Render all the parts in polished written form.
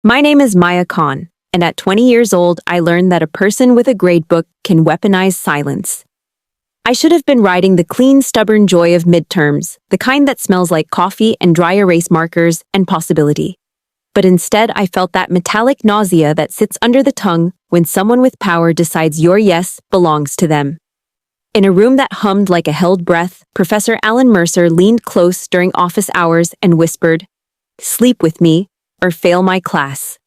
My name is Maya Khan, and at 20 years old, I learned that a person with a gradebook can weaponize silence. I should have been riding the clean, stubborn joy of midterms, the kind that smells like coffee and dry erase markers and possibility. But instead, I felt that metallic nausea that sits under the tongue when someone with power decides your yes belongs to them. In a room that hummed like a held breath, Professor Alan Mercer leaned close during office hours and whispered, "Sleep with me, or fail my class."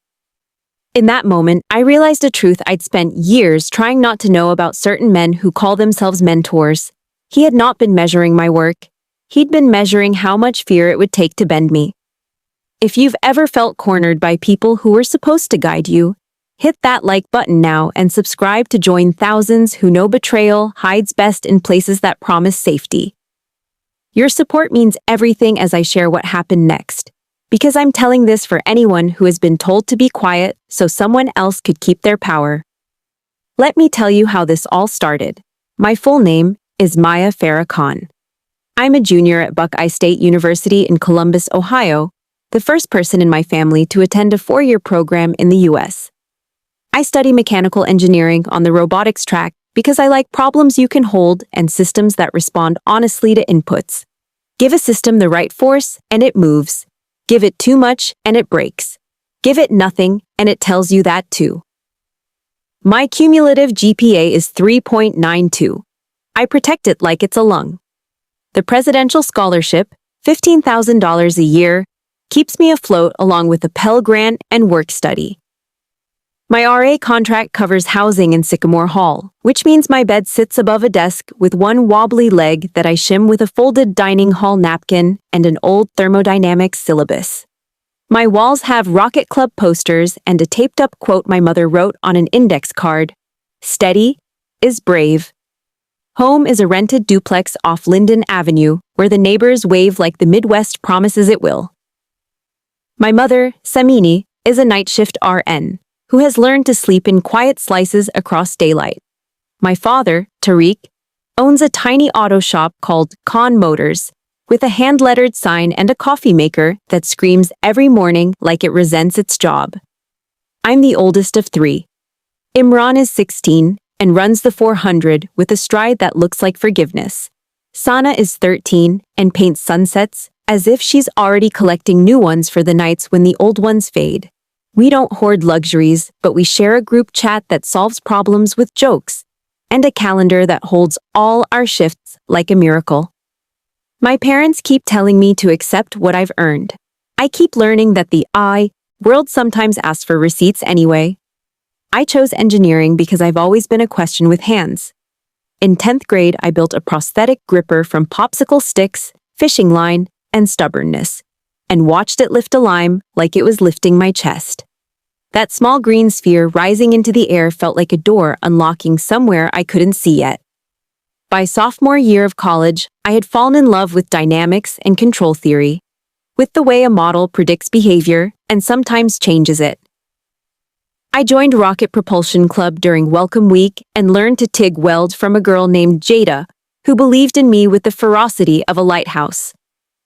In that moment, I realized a truth I'd spent years trying not to know about certain men who call themselves mentors. He had not been measuring my work. He'd been measuring how much fear it would take to bend me. If you've ever felt cornered by people who were supposed to guide you, hit that like button now and subscribe to join thousands who know betrayal hides best in places that promise safety. Your support means everything as I share what happened next, because I'm telling this for anyone who has been told to be quiet so someone else could keep their power. Let me tell you how this all started. My full name is Maya Farah Khan. I'm a junior at Buckeye State University in Columbus, Ohio, the first person in my family to attend a 4-year program in the US. I study mechanical engineering on the robotics track because I like problems you can hold and systems that respond honestly to inputs. Give a system the right force and it moves. Give it too much and it breaks. Give it nothing and it tells you that too. My cumulative GPA is 3.92. I protect it like it's a lung. The Presidential Scholarship, $15,000 a year, keeps me afloat along with a Pell Grant and work study. My RA contract covers housing in Sycamore Hall, which means my bed sits above a desk with one wobbly leg that I shim with a folded dining hall napkin and an old thermodynamics syllabus. My walls have Rocket Club posters and a taped-up quote my mother wrote on an index card: "Steady is brave." Home is a rented duplex off Linden Avenue where the neighbors wave like the Midwest promises it will. My mother, Samini, is a night shift RN who has learned to sleep in quiet slices across daylight. My father, Tariq, owns a tiny auto shop called Khan Motors with a hand-lettered sign and a coffee maker that screams every morning like it resents its job. I'm the oldest of 3. Imran is 16 and runs the 400 with a stride that looks like forgiveness. Sana is 13 and paints sunsets as if she's already collecting new ones for the nights when the old ones fade. We don't hoard luxuries, but we share a group chat that solves problems with jokes, and a calendar that holds all our shifts like a miracle. My parents keep telling me to accept what I've earned. I keep learning that the world sometimes asks for receipts anyway. I chose engineering because I've always been a question with hands. In 10th grade, I built a prosthetic gripper from popsicle sticks, fishing line, and stubbornness, and watched it lift a lime like it was lifting my chest. That small green sphere rising into the air felt like a door unlocking somewhere I couldn't see yet. By sophomore year of college, I had fallen in love with dynamics and control theory, with the way a model predicts behavior and sometimes changes it. I joined Rocket Propulsion Club during Welcome Week and learned to TIG weld from a girl named Jada, who believed in me with the ferocity of a lighthouse.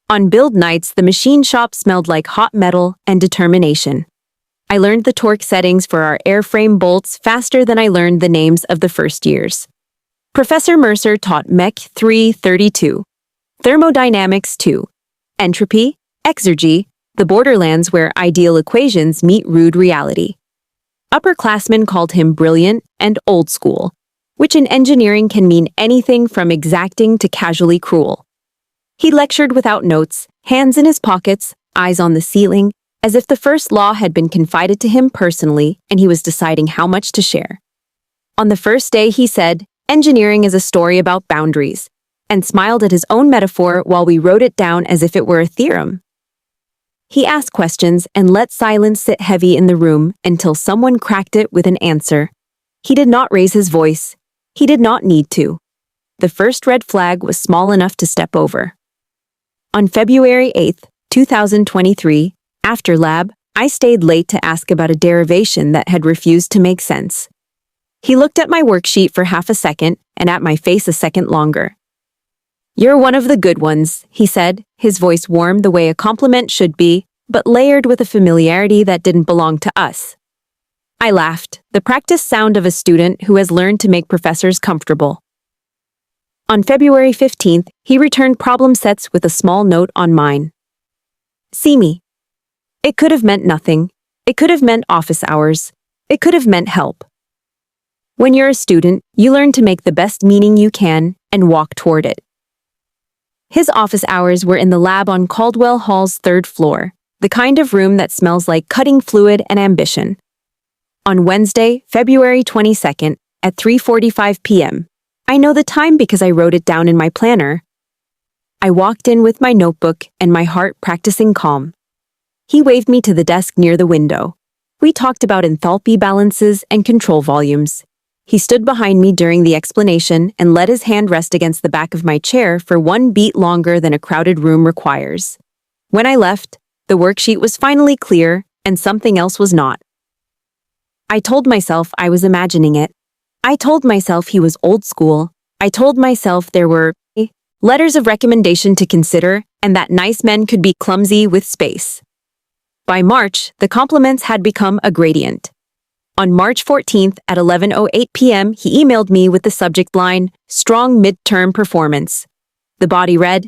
On build nights, the machine shop smelled like hot metal and determination. I learned the torque settings for our airframe bolts faster than I learned the names of the first years. Professor Mercer taught Mech 332, Thermodynamics 2, Entropy, Exergy, the borderlands where ideal equations meet rude reality. Upperclassmen called him brilliant and old school, which in engineering can mean anything from exacting to casually cruel. He lectured without notes, hands in his pockets, eyes on the ceiling, as if the first law had been confided to him personally and he was deciding how much to share. On the first day, he said, "Engineering is a story about boundaries," and smiled at his own metaphor while we wrote it down as if it were a theorem. He asked questions and let silence sit heavy in the room until someone cracked it with an answer. He did not raise his voice. He did not need to. The first red flag was small enough to step over. On February 8, 2023, after lab, I stayed late to ask about a derivation that had refused to make sense. He looked at my worksheet for half a second and at my face a second longer. "You're one of the good ones," he said, his voice warm the way a compliment should be, but layered with a familiarity that didn't belong to us. I laughed, the practiced sound of a student who has learned to make professors comfortable. On February 15th, he returned problem sets with a small note on mine. See me. It could have meant nothing. It could have meant office hours. It could have meant help. When you're a student, you learn to make the best meaning you can and walk toward it. His office hours were in the lab on Caldwell Hall's third floor, the kind of room that smells like cutting fluid and ambition. On Wednesday, February 22nd, at 3:45 p.m., I know the time because I wrote it down in my planner. I walked in with my notebook and my heart practicing calm. He waved me to the desk near the window. We talked about enthalpy balances and control volumes. He stood behind me during the explanation and let his hand rest against the back of my chair for 1 beat longer than a crowded room requires. When I left, the worksheet was finally clear and something else was not. I told myself I was imagining it. I told myself he was old school. I told myself there were letters of recommendation to consider and that nice men could be clumsy with space. By March, the compliments had become a gradient. On March 14th at 11:08 p.m., he emailed me with the subject line, "Strong Midterm Performance." The body read,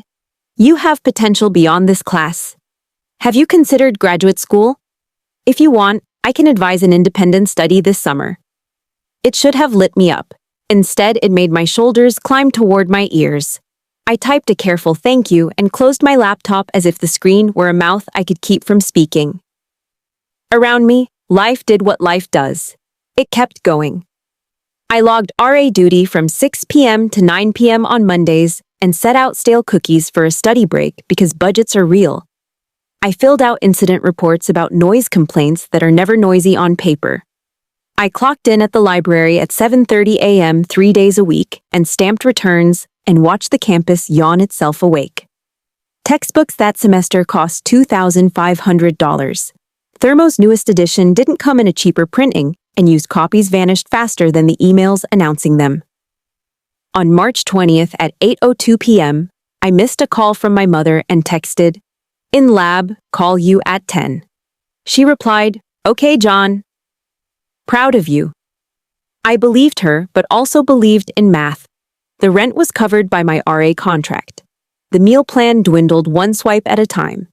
"You have potential beyond this class. Have you considered graduate school? If you want, I can advise an independent study this summer." It should have lit me up. Instead, it made my shoulders climb toward my ears. I typed a careful thank you and closed my laptop as if the screen were a mouth I could keep from speaking. Around me, life did what life does. It kept going. I logged RA duty from 6 p.m. to 9 p.m. on Mondays and set out stale cookies for a study break because budgets are real. I filled out incident reports about noise complaints that are never noisy on paper. I clocked in at the library at 7:30 a.m. 3 days a week and stamped returns and watched the campus yawn itself awake. Textbooks that semester cost $2,500. Thermo's newest edition didn't come in a cheaper printing, and used copies vanished faster than the emails announcing them. On March 20th at 8:02 p.m., I missed a call from my mother and texted, "In lab, call you at 10. She replied, "Okay, John." Proud of you. I believed her, but also believed in math. The rent was covered by my RA contract. The meal plan dwindled one swipe at a time.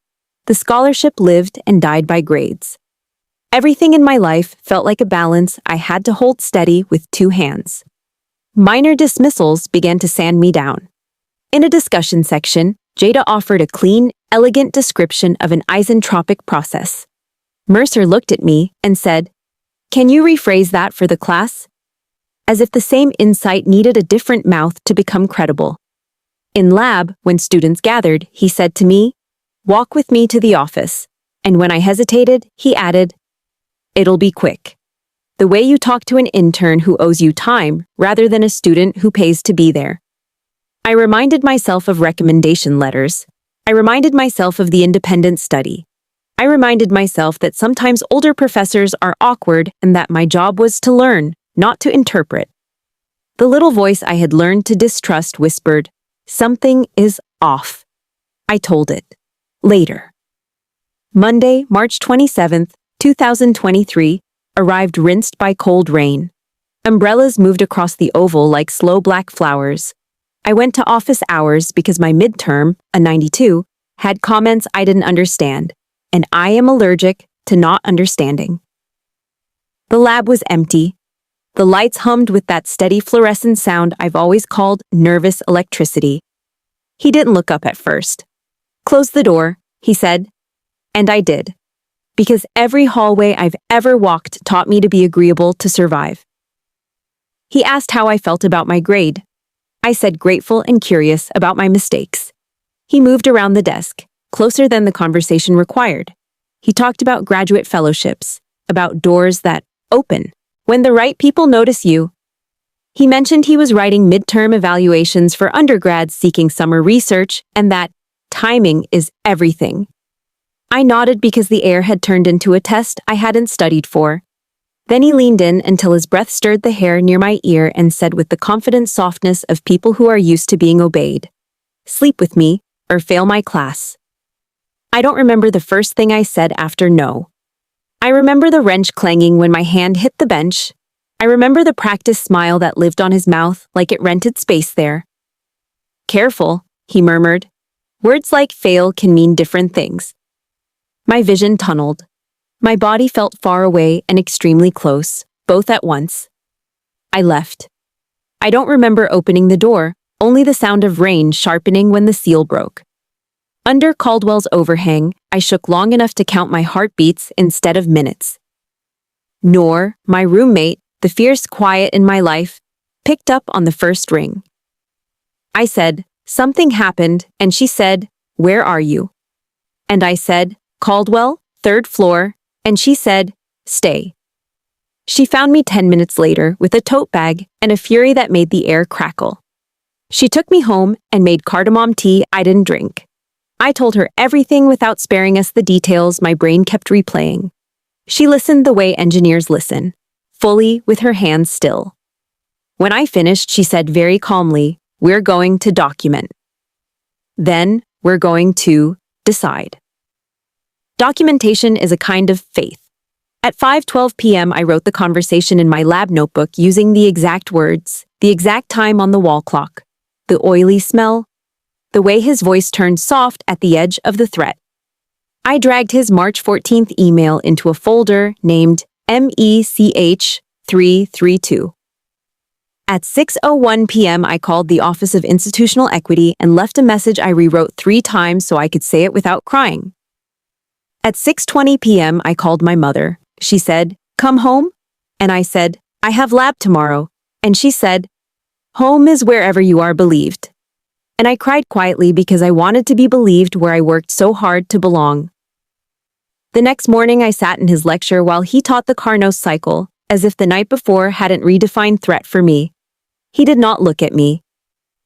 The scholarship lived and died by grades. Everything in my life felt like a balance I had to hold steady with 2 hands. Minor dismissals began to sand me down. In a discussion section, Jada offered a clean, elegant description of an isentropic process. Mercer looked at me and said, "Can you rephrase that for the class?" As if the same insight needed a different mouth to become credible. In lab, when students gathered, he said to me, "Walk with me to the office." And when I hesitated, he added, "It'll be quick." The way you talk to an intern who owes you time rather than a student who pays to be there. I reminded myself of recommendation letters. I reminded myself of the independent study. I reminded myself that sometimes older professors are awkward and that my job was to learn, not to interpret. The little voice I had learned to distrust whispered, "Something is off." I told it. Later. Monday, March 27th, 2023, arrived rinsed by cold rain. Umbrellas moved across the oval like slow black flowers. I went to office hours because my midterm, a 92, had comments I didn't understand, and I am allergic to not understanding. The lab was empty. The lights hummed with that steady fluorescent sound I've always called nervous electricity. He didn't look up at first. "Close the door," he said. And I did. Because every hallway I've ever walked taught me to be agreeable to survive. He asked how I felt about my grade. I said grateful and curious about my mistakes. He moved around the desk, closer than the conversation required. He talked about graduate fellowships, about doors that open when the right people notice you. He mentioned he was writing midterm evaluations for undergrads seeking summer research and that timing is everything. I nodded because the air had turned into a test I hadn't studied for. Then he leaned in until his breath stirred the hair near my ear and said with the confident softness of people who are used to being obeyed, "Sleep with me, or fail my class." I don't remember the first thing I said after no. I remember the wrench clanging when my hand hit the bench. I remember the practiced smile that lived on his mouth like it rented space there. Careful, he murmured. Words like fail can mean different things. My vision tunneled. My body felt far away and extremely close, both at once. I left. I don't remember opening the door, only the sound of rain sharpening when the seal broke. Under Caldwell's overhang, I shook long enough to count my heartbeats instead of minutes. Noor, my roommate, the fierce quiet in my life, picked up on the first ring. I said, something happened, and she said, where are you? And I said, Caldwell, 3rd floor, and she said, stay. She found me 10 minutes later with a tote bag and a fury that made the air crackle. She took me home and made cardamom tea I didn't drink. I told her everything without sparing us the details my brain kept replaying. She listened the way engineers listen, fully with her hands still. When I finished, she said very calmly, we're going to document. Then, we're going to decide. Documentation is a kind of faith. At 5:12 p.m., I wrote the conversation in my lab notebook using the exact words, the exact time on the wall clock, the oily smell, the way his voice turned soft at the edge of the threat. I dragged his March 14th email into a folder named MECH 332. At 6:01 p.m., I called the Office of Institutional Equity and left a message I rewrote 3 times so I could say it without crying. At 6:20 p.m., I called my mother. She said, come home? And I said, I have lab tomorrow. And she said, home is wherever you are believed. And I cried quietly because I wanted to be believed where I worked so hard to belong. The next morning, I sat in his lecture while he taught the Carnot cycle, as if the night before hadn't redefined threat for me. He did not look at me.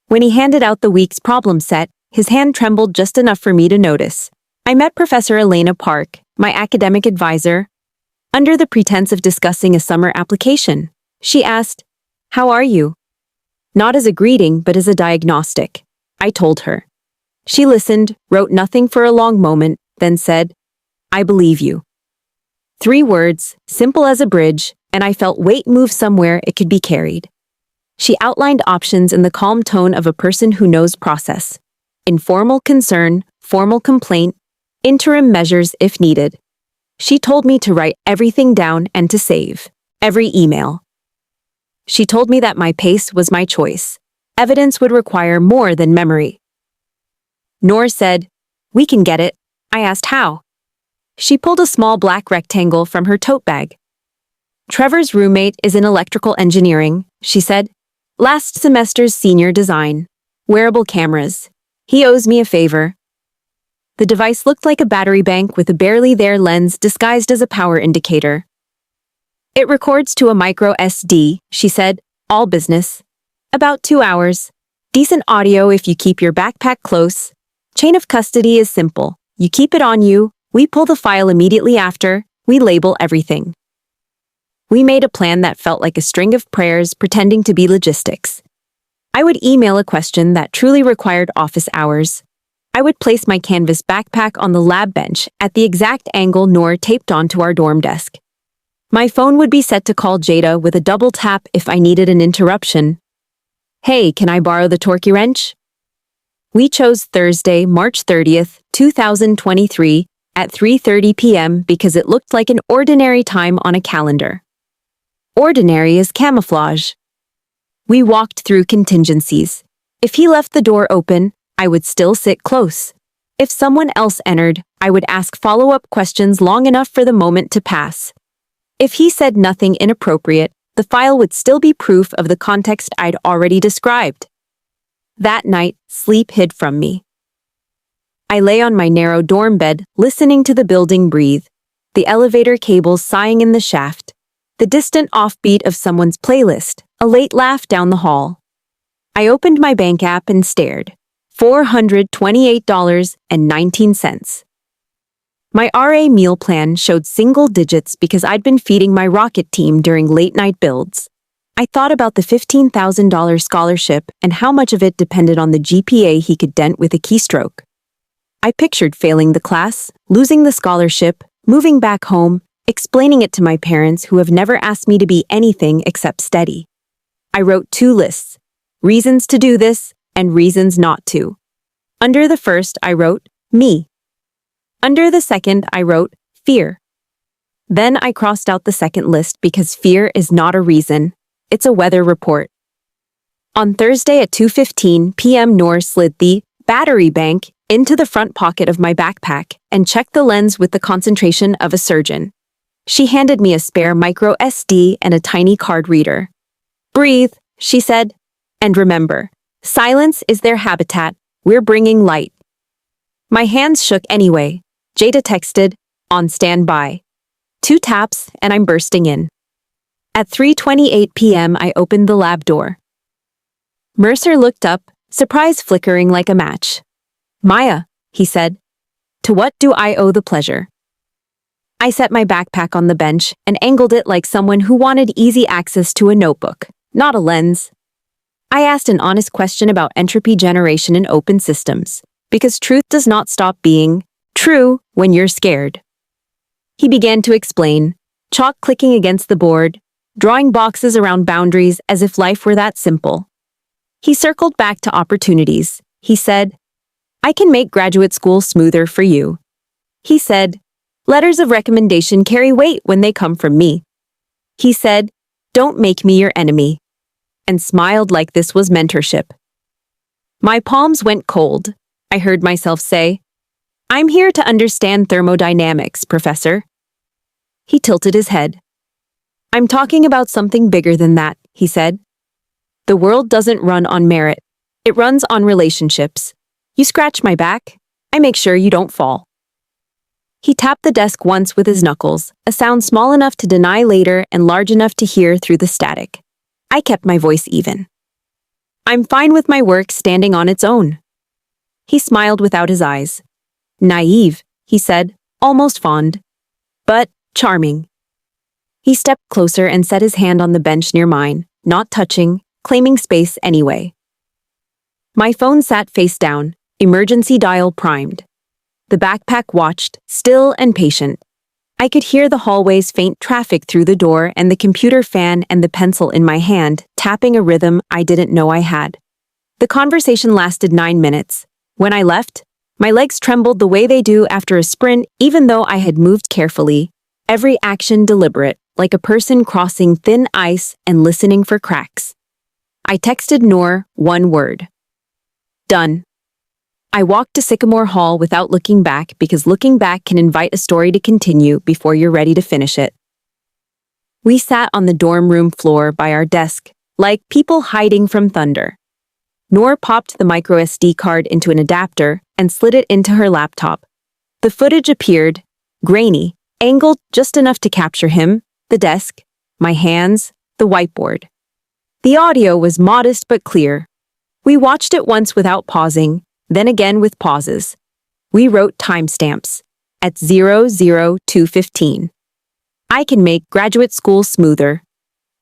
When he handed out the week's problem set, his hand trembled just enough for me to notice. I met Professor Elena Park, my academic advisor, under the pretense of discussing a summer application. She asked, how are you? Not as a greeting, but as a diagnostic. I told her. She listened, wrote nothing for a long moment, then said, I believe you. 3 words, simple as a bridge, and I felt weight move somewhere it could be carried. She outlined options in the calm tone of a person who knows process. Informal concern, formal complaint, interim measures if needed. She told me to write everything down and to save every email. She told me that my pace was my choice. Evidence would require more than memory. Noor said, we can get it. I asked how. She pulled a small black rectangle from her tote bag. Trevor's roommate is in electrical engineering, she said. Last semester's senior design. Wearable cameras. He owes me a favor. The device looked like a battery bank with a barely there lens disguised as a power indicator. It records to a micro SD, she said, all business. About 2 hours. Decent audio if you keep your backpack close. Chain of custody is simple. You keep it on you, we pull the file immediately after, we label everything. We made a plan that felt like a string of prayers pretending to be logistics. I would email a question that truly required office hours. I would place my canvas backpack on the lab bench at the exact angle Noor taped onto our dorm desk. My phone would be set to call Jada with a double tap if I needed an interruption. Hey, can I borrow the torque wrench? We chose Thursday, March 30th, 2023, at 3:30 p.m. because it looked like an ordinary time on a calendar. Ordinary is camouflage. We walked through contingencies. If he left the door open, I would still sit close. If someone else entered, I would ask follow-up questions long enough for the moment to pass. If he said nothing inappropriate, the file would still be proof of the context I'd already described. That night, sleep hid from me. I lay on my narrow dorm bed, listening to the building breathe, the elevator cables sighing in the shaft, the distant offbeat of someone's playlist, a late laugh down the hall. I opened my bank app and stared. $428.19. My RA meal plan showed single digits because I'd been feeding my rocket team during late-night builds. I thought about the $15,000 scholarship and how much of it depended on the GPA he could dent with a keystroke. I pictured failing the class, losing the scholarship, moving back home, explaining it to my parents who have never asked me to be anything except steady. I wrote 2 lists, reasons to do this and reasons not to. Under the first, I wrote, me. Under the second, I wrote, fear. Then I crossed out the second list because fear is not a reason, it's a weather report. On Thursday at 2:15 p.m. Noor slid the battery bank into the front pocket of my backpack and checked the lens with the concentration of a surgeon. She handed me a spare micro SD and a tiny card reader. Breathe, she said. And remember, silence is their habitat. We're bringing light. My hands shook anyway. Jada texted, on standby. 2 taps and I'm bursting in. At 3:28 p.m. I opened the lab door. Mercer looked up, surprise flickering like a match. Maya, he said. To what do I owe the pleasure? I set my backpack on the bench and angled it like someone who wanted easy access to a notebook, not a lens. I asked an honest question about entropy generation in open systems, because truth does not stop being true when you're scared. He began to explain, chalk clicking against the board, drawing boxes around boundaries as if life were that simple. He circled back to opportunities. He said, I can make graduate school smoother for you. He said, letters of recommendation carry weight when they come from me. He said, don't make me your enemy. And smiled like this was mentorship. My palms went cold. I heard myself say, I'm here to understand thermodynamics, Professor. He tilted his head. I'm talking about something bigger than that, he said. The world doesn't run on merit. It runs on relationships. You scratch my back, I make sure you don't fall. He tapped the desk once with his knuckles, a sound small enough to deny later and large enough to hear through the static. I kept my voice even. I'm fine with my work standing on its own. He smiled without his eyes. Naive, he said, almost fond. But charming. He stepped closer and set his hand on the bench near mine, not touching, claiming space anyway. My phone sat face down, emergency dial primed. The backpack watched, still and patient. I could hear the hallway's faint traffic through the door and the computer fan and the pencil in my hand tapping a rhythm I didn't know I had. The conversation lasted 9 minutes. When I left, my legs trembled the way they do after a sprint even though I had moved carefully, every action deliberate, like a person crossing thin ice and listening for cracks. I texted Noor 1 word. Done. I walked to Sycamore Hall without looking back because looking back can invite a story to continue before you're ready to finish it. We sat on the dorm room floor by our desk, like people hiding from thunder. Noor popped the microSD card into an adapter and slid it into her laptop. The footage appeared, grainy, angled just enough to capture him, the desk, my hands, the whiteboard. The audio was modest but clear. We watched it once without pausing, then again with pauses. We wrote timestamps at 00215. I can make graduate school smoother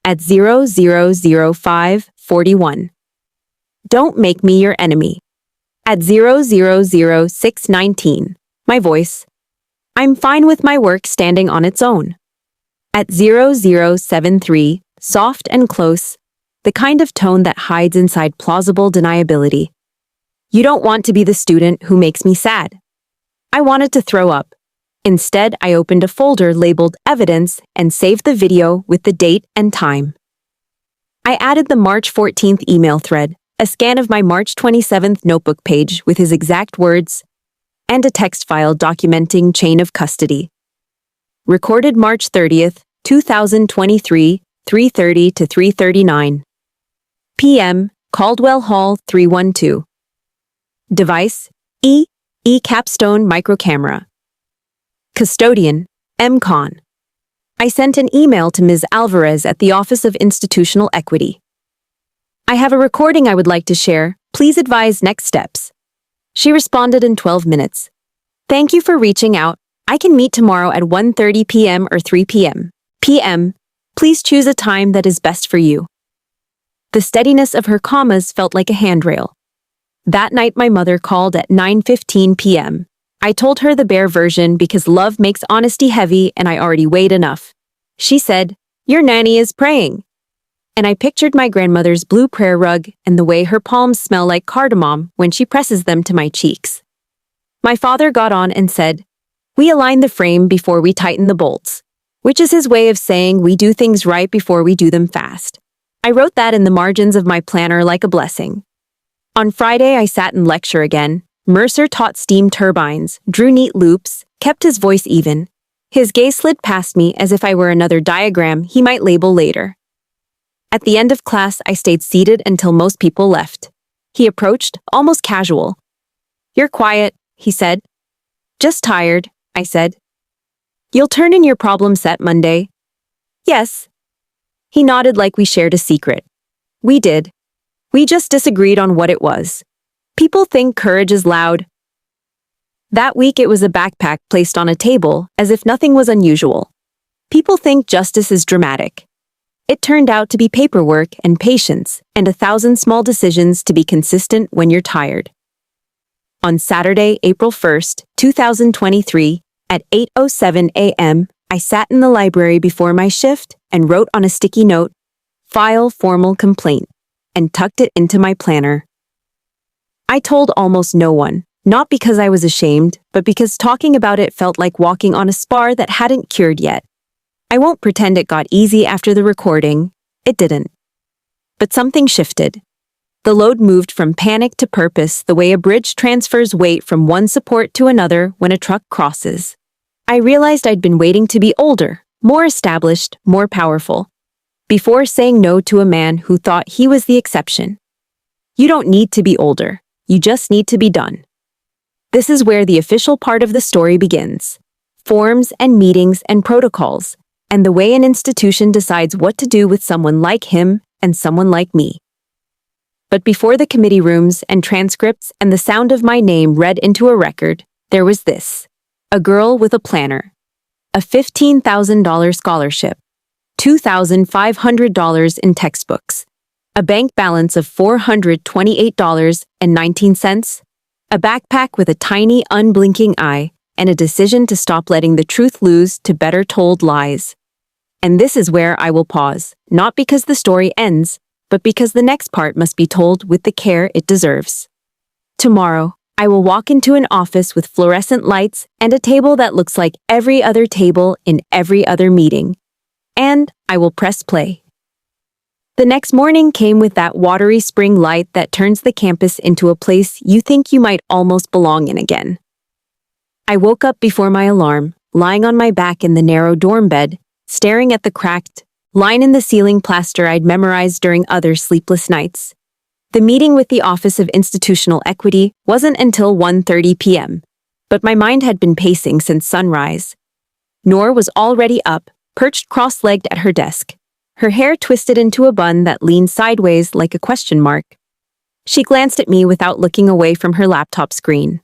at 000541. Don't make me your enemy at 000619. My voice. I'm fine with my work standing on its own at 0073. Soft and close, the kind of tone that hides inside plausible deniability. You don't want to be the student who makes me sad. I wanted to throw up. Instead, I opened a folder labeled Evidence and saved the video with the date and time. I added the March 14th email thread, a scan of my March 27th notebook page with his exact words, and a text file documenting chain of custody. Recorded March 30th, 2023, 3:30 to 3:39 p.m., Caldwell Hall 312. Device, Capstone microcamera. Custodian, M. Khan. I sent an email to Ms. Alvarez at the Office of Institutional Equity. I have a recording I would like to share. Please advise next steps. She responded in 12 minutes. Thank you for reaching out. I can meet tomorrow at 1:30 p.m. or 3 p.m. Please choose a time that is best for you. The steadiness of her commas felt like a handrail. That night my mother called at 9:15 p.m. I told her the bare version because love makes honesty heavy and I already weighed enough. She said, "Your nanny is praying." And I pictured my grandmother's blue prayer rug and the way her palms smell like cardamom when she presses them to my cheeks. My father got on and said, "We align the frame before we tighten the bolts," which is his way of saying we do things right before we do them fast. I wrote that in the margins of my planner like a blessing. On Friday, I sat in lecture again. Mercer taught steam turbines, drew neat loops, kept his voice even. His gaze slid past me as if I were another diagram he might label later. At the end of class, I stayed seated until most people left. He approached, almost casual. "You're quiet," he said. "Just tired," I said. "You'll turn in your problem set Monday?" "Yes." He nodded like we shared a secret. We did. We just disagreed on what it was. People think courage is loud. That week it was a backpack placed on a table as if nothing was unusual. People think justice is dramatic. It turned out to be paperwork and patience and 1,000 small decisions to be consistent when you're tired. On Saturday, April 1st, 2023, at 8:07 a.m., I sat in the library before my shift and wrote on a sticky note, "File formal complaint," and tucked it into my planner. I told almost no one, not because I was ashamed, but because talking about it felt like walking on a spar that hadn't cured yet. I won't pretend it got easy after the recording. It didn't. But something shifted. The load moved from panic to purpose the way a bridge transfers weight from one support to another when a truck crosses. I realized I'd been waiting to be older, more established, more powerful, before saying no to a man who thought he was the exception. You don't need to be older. You just need to be done. This is where the official part of the story begins. Forms and meetings and protocols, and the way an institution decides what to do with someone like him and someone like me. But before the committee rooms and transcripts and the sound of my name read into a record, there was this. A girl with a planner. A $15,000 scholarship. $2,500 in textbooks. A bank balance of $428.19. A backpack with a tiny, unblinking eye, and a decision to stop letting the truth lose to better told lies. And this is where I will pause, not because the story ends, but because the next part must be told with the care it deserves. Tomorrow, I will walk into an office with fluorescent lights and a table that looks like every other table in every other meeting. And I will press play. The next morning came with that watery spring light that turns the campus into a place you think you might almost belong in again. I woke up before my alarm, lying on my back in the narrow dorm bed, staring at the cracked, line-in-the-ceiling plaster I'd memorized during other sleepless nights. The meeting with the Office of Institutional Equity wasn't until 1:30 p.m., but my mind had been pacing since sunrise. Noor was already up, perched cross-legged at her desk, her hair twisted into a bun that leaned sideways like a question mark. She glanced at me without looking away from her laptop screen.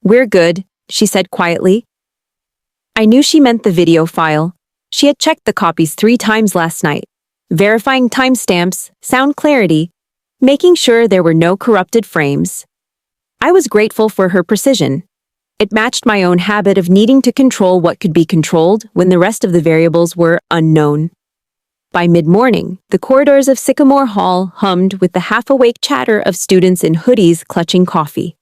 "We're good," she said quietly. I knew she meant the video file. She had checked the copies 3 times last night, verifying timestamps, sound clarity, making sure there were no corrupted frames. I was grateful for her precision. It matched my own habit of needing to control what could be controlled when the rest of the variables were unknown. By mid-morning, the corridors of Sycamore Hall hummed with the half-awake chatter of students in hoodies clutching coffee.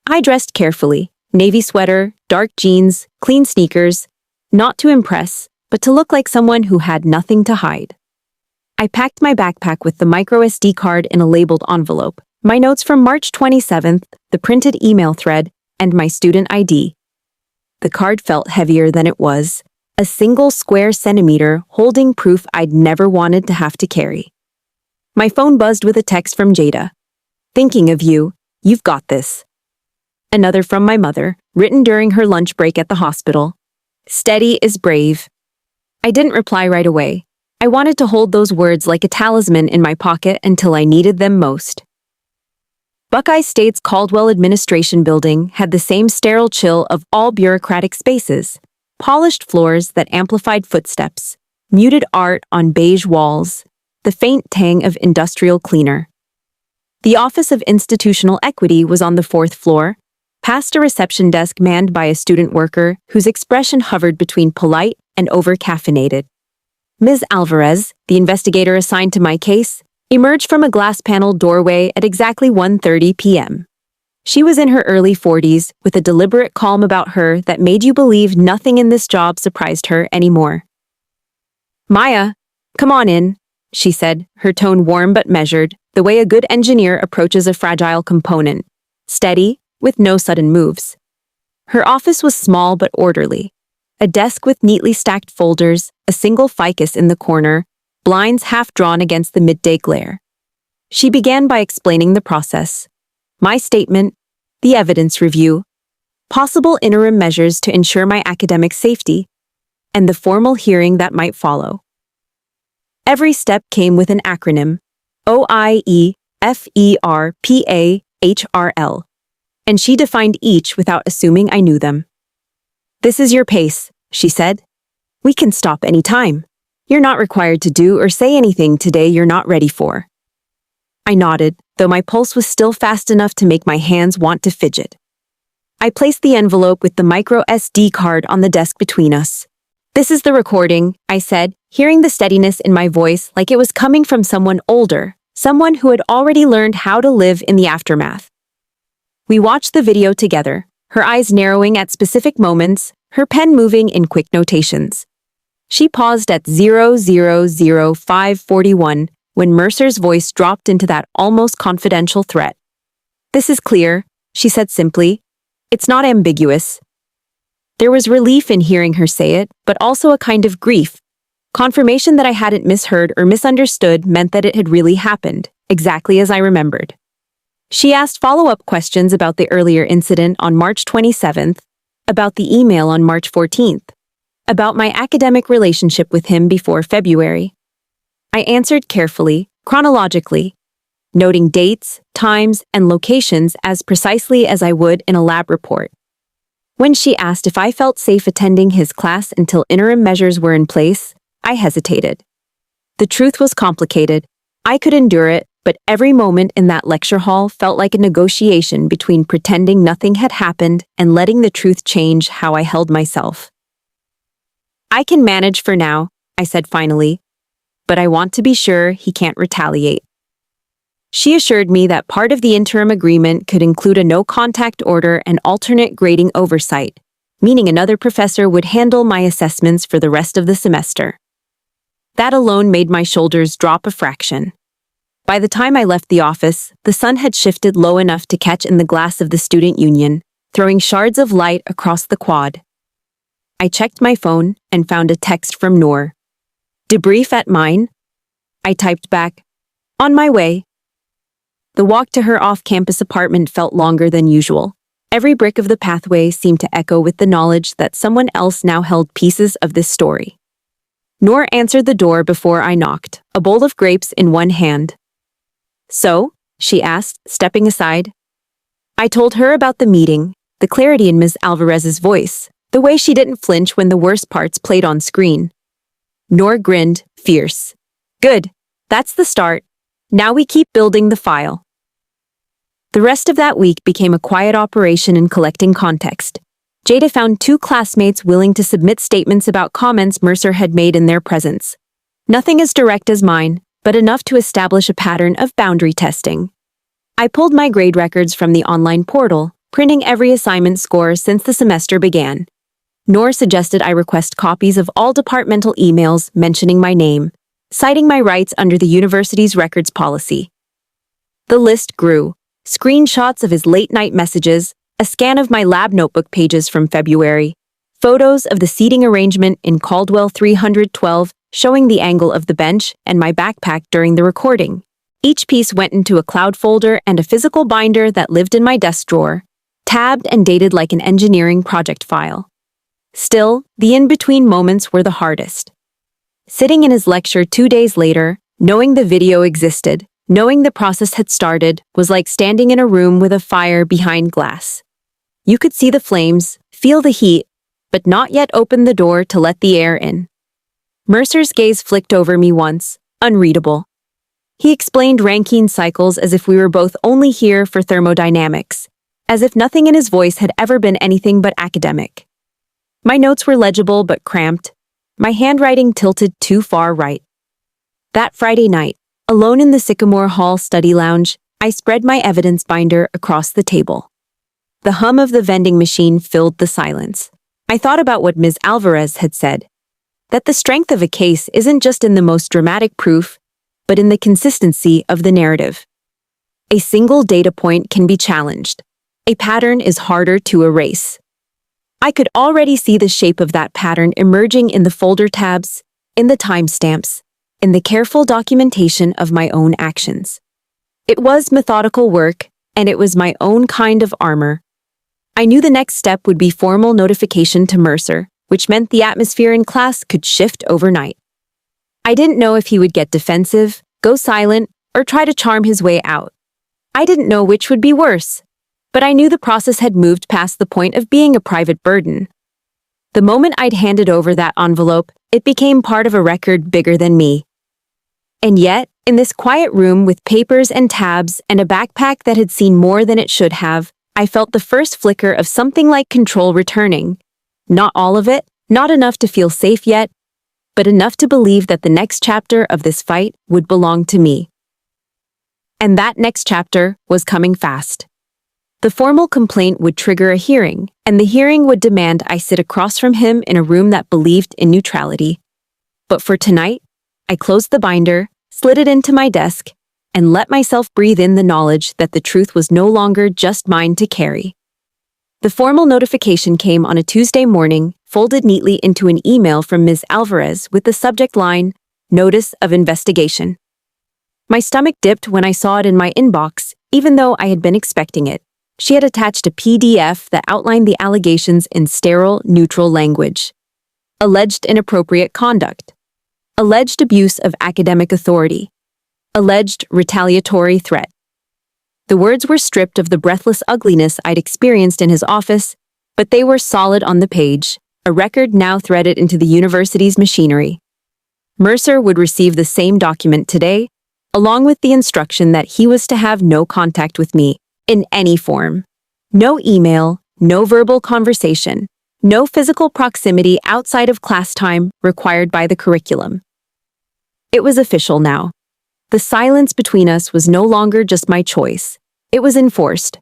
I dressed carefully, navy sweater, dark jeans, clean sneakers, not to impress, but to look like someone who had nothing to hide. I packed my backpack with the microSD card in a labeled envelope, my notes from March 27th, the printed email thread, and my student ID. The card felt heavier than it was, a single square centimeter holding proof I'd never wanted to have to carry. My phone buzzed with a text from Jada. "Thinking of you, you've got this." Another from my mother, written during her lunch break at the hospital. "Steady is brave." I didn't reply right away. I wanted to hold those words like a talisman in my pocket until I needed them most. Buckeye State's Caldwell Administration Building had the same sterile chill of all bureaucratic spaces. Polished floors that amplified footsteps, muted art on beige walls, the faint tang of industrial cleaner. The Office of Institutional Equity was on the 4th floor, past a reception desk manned by a student worker whose expression hovered between polite and over-caffeinated. Ms. Alvarez, the investigator assigned to my case, emerged from a glass-paneled doorway at exactly 1:30 p.m. She was in her early 40s, with a deliberate calm about her that made you believe nothing in this job surprised her anymore. "Maya, come on in," she said, her tone warm but measured, the way a good engineer approaches a fragile component, steady, with no sudden moves. Her office was small but orderly. A desk with neatly stacked folders, a single ficus in the corner, blinds half drawn against the midday glare. She began by explaining the process. My statement, the evidence review, possible interim measures to ensure my academic safety, and the formal hearing that might follow. Every step came with an acronym, OIEFERPAHRL, and she defined each without assuming I knew them. "This is your pace," she said. "We can stop any time. You're not required to do or say anything today you're not ready for." I nodded, though my pulse was still fast enough to make my hands want to fidget. I placed the envelope with the micro SD card on the desk between us. "This is the recording," I said, hearing the steadiness in my voice like it was coming from someone older, someone who had already learned how to live in the aftermath. We watched the video together, her eyes narrowing at specific moments, her pen moving in quick notations. She paused at 000541 when Mercer's voice dropped into that almost confidential threat. "This is clear," she said simply. "It's not ambiguous." There was relief in hearing her say it, but also a kind of grief. Confirmation that I hadn't misheard or misunderstood meant that it had really happened, exactly as I remembered. She asked follow-up questions about the earlier incident on March 27th, about the email on March 14th, about my academic relationship with him before February. I answered carefully, chronologically, noting dates, times, and locations as precisely as I would in a lab report. When she asked if I felt safe attending his class until interim measures were in place, I hesitated. The truth was complicated. I could endure it, but every moment in that lecture hall felt like a negotiation between pretending nothing had happened and letting the truth change how I held myself. "I can manage for now," I said finally, "but I want to be sure he can't retaliate." She assured me that part of the interim agreement could include a no-contact order and alternate grading oversight, meaning another professor would handle my assessments for the rest of the semester. That alone made my shoulders drop a fraction. By the time I left the office, the sun had shifted low enough to catch in the glass of the student union, throwing shards of light across the quad. I checked my phone and found a text from Noor. "Debrief at mine?" I typed back, "On my way." The walk to her off-campus apartment felt longer than usual. Every brick of the pathway seemed to echo with the knowledge that someone else now held pieces of this story. Noor answered the door before I knocked, a bowl of grapes in one hand. "So?" she asked, stepping aside. I told her about the meeting, the clarity in Ms. Alvarez's voice, the way she didn't flinch when the worst parts played on screen. Noor grinned, fierce. "Good. That's the start. Now we keep building the file." The rest of that week became a quiet operation in collecting context. Jada found 2 classmates willing to submit statements about comments Mercer had made in their presence. Nothing as direct as mine, but enough to establish a pattern of boundary testing. I pulled my grade records from the online portal, printing every assignment score since the semester began. Noor suggested I request copies of all departmental emails mentioning my name, citing my rights under the university's records policy. The list grew. Screenshots of his late-night messages, a scan of my lab notebook pages from February, photos of the seating arrangement in Caldwell 312 showing the angle of the bench and my backpack during the recording. Each piece went into a cloud folder and a physical binder that lived in my desk drawer, tabbed and dated like an engineering project file. Still, the in-between moments were the hardest. Sitting in his lecture 2 days later, knowing the video existed, knowing the process had started, was like standing in a room with a fire behind glass. You could see the flames, feel the heat, but not yet open the door to let the air in. Mercer's gaze flicked over me once, unreadable. He explained Rankine cycles as if we were both only here for thermodynamics. as if nothing in his voice had ever been anything but academic. My notes were legible but cramped, my handwriting tilted too far right. That Friday night, alone in the Sycamore Hall study lounge, I spread my evidence binder across the table. The hum of the vending machine filled the silence. I thought about what Ms. Alvarez had said, that the strength of a case isn't just in the most dramatic proof, but in the consistency of the narrative. A single data point can be challenged. A pattern is harder to erase. I could already see the shape of that pattern emerging in the folder tabs, in the timestamps, in the careful documentation of my own actions. It was methodical work, and it was my own kind of armor. I knew the next step would be formal notification to Mercer, which meant the atmosphere in class could shift overnight. I didn't know if he would get defensive, go silent, or try to charm his way out. I didn't know which would be worse, but I knew the process had moved past the point of being a private burden. The moment I'd handed over that envelope, it became part of a record bigger than me. And yet, in this quiet room with papers and tabs and a backpack that had seen more than it should have, I felt the first flicker of something like control returning. Not all of it, not enough to feel safe yet, but enough to believe that the next chapter of this fight would belong to me. And that next chapter was coming fast. The formal complaint would trigger a hearing, and the hearing would demand I sit across from him in a room that believed in neutrality. But for tonight, I closed the binder, slid it into my desk, and let myself breathe in the knowledge that the truth was no longer just mine to carry. The formal notification came on a Tuesday morning, folded neatly into an email from Ms. Alvarez with the subject line, Notice of Investigation. My stomach dipped when I saw it in my inbox, even though I had been expecting it. She had attached a PDF that outlined the allegations in sterile, neutral language. Alleged inappropriate conduct. Alleged abuse of academic authority. Alleged retaliatory threat. The words were stripped of the breathless ugliness I'd experienced in his office, but they were solid on the page, a record now threaded into the university's machinery. Mercer would receive the same document today, along with the instruction that he was to have no contact with me, in any form. No email, no verbal conversation, no physical proximity outside of class time required by the curriculum. It was official now. The silence between us was no longer just my choice. It was enforced.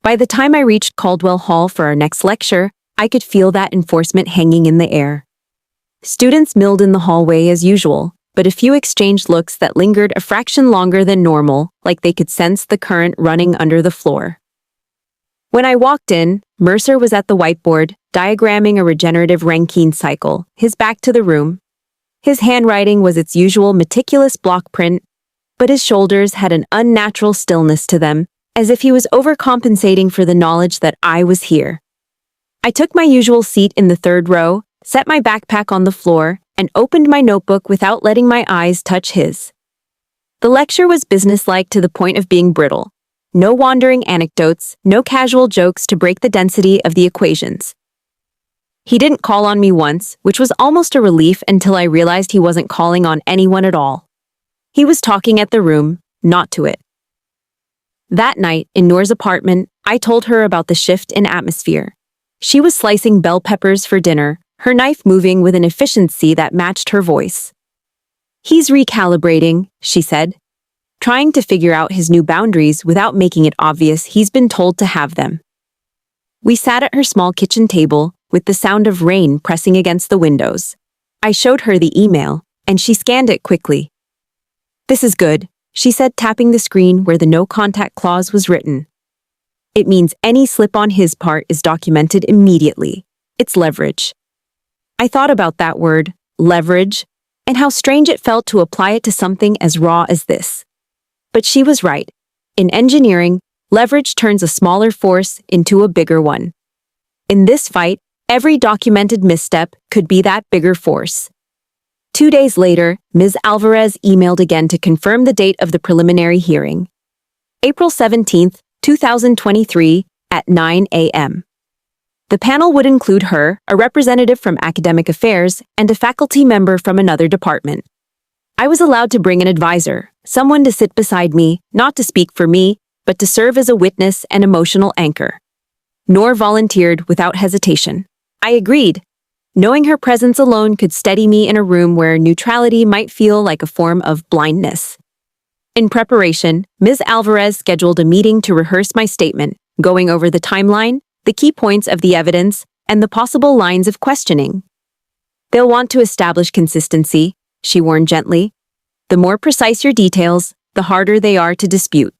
By the time I reached Caldwell Hall for our next lecture, I could feel that enforcement hanging in the air. Students milled in the hallway as usual, but a few exchanged looks that lingered a fraction longer than normal, like they could sense the current running under the floor. When I walked in, Mercer was at the whiteboard, diagramming a regenerative Rankine cycle, his back to the room. His handwriting was its usual meticulous block print, but his shoulders had an unnatural stillness to them, as if he was overcompensating for the knowledge that I was here. I took my usual seat in the third row, set my backpack on the floor, and opened my notebook without letting my eyes touch his. The lecture was businesslike to the point of being brittle. No wandering anecdotes, no casual jokes to break the density of the equations. He didn't call on me once, which was almost a relief until I realized he wasn't calling on anyone at all. He was talking at the room, not to it. That night, in Noor's apartment, I told her about the shift in atmosphere. She was slicing bell peppers for dinner, her knife moving with an efficiency that matched her voice. He's recalibrating, she said, trying to figure out his new boundaries without making it obvious he's been told to have them. We sat at her small kitchen table, with the sound of rain pressing against the windows. I showed her the email, and she scanned it quickly. "This is good," she said, tapping the screen where the no-contact clause was written. "It means any slip on his part is documented immediately. It's leverage." I thought about that word, leverage, and how strange it felt to apply it to something as raw as this. But she was right. In engineering, leverage turns a smaller force into a bigger one. In this fight, every documented misstep could be that bigger force. 2 days later, Ms. Alvarez emailed again to confirm the date of the preliminary hearing. April 17, 2023, at 9 a.m. The panel would include her, a representative from academic affairs, and a faculty member from another department. I was allowed to bring an advisor, someone to sit beside me, not to speak for me, but to serve as a witness and emotional anchor. Noor volunteered without hesitation. I agreed. Knowing her presence alone could steady me in a room where neutrality might feel like a form of blindness. In preparation, Ms. Alvarez scheduled a meeting to rehearse my statement, going over the timeline, the key points of the evidence, and the possible lines of questioning. They'll want to establish consistency, she warned gently. The more precise your details, the harder they are to dispute.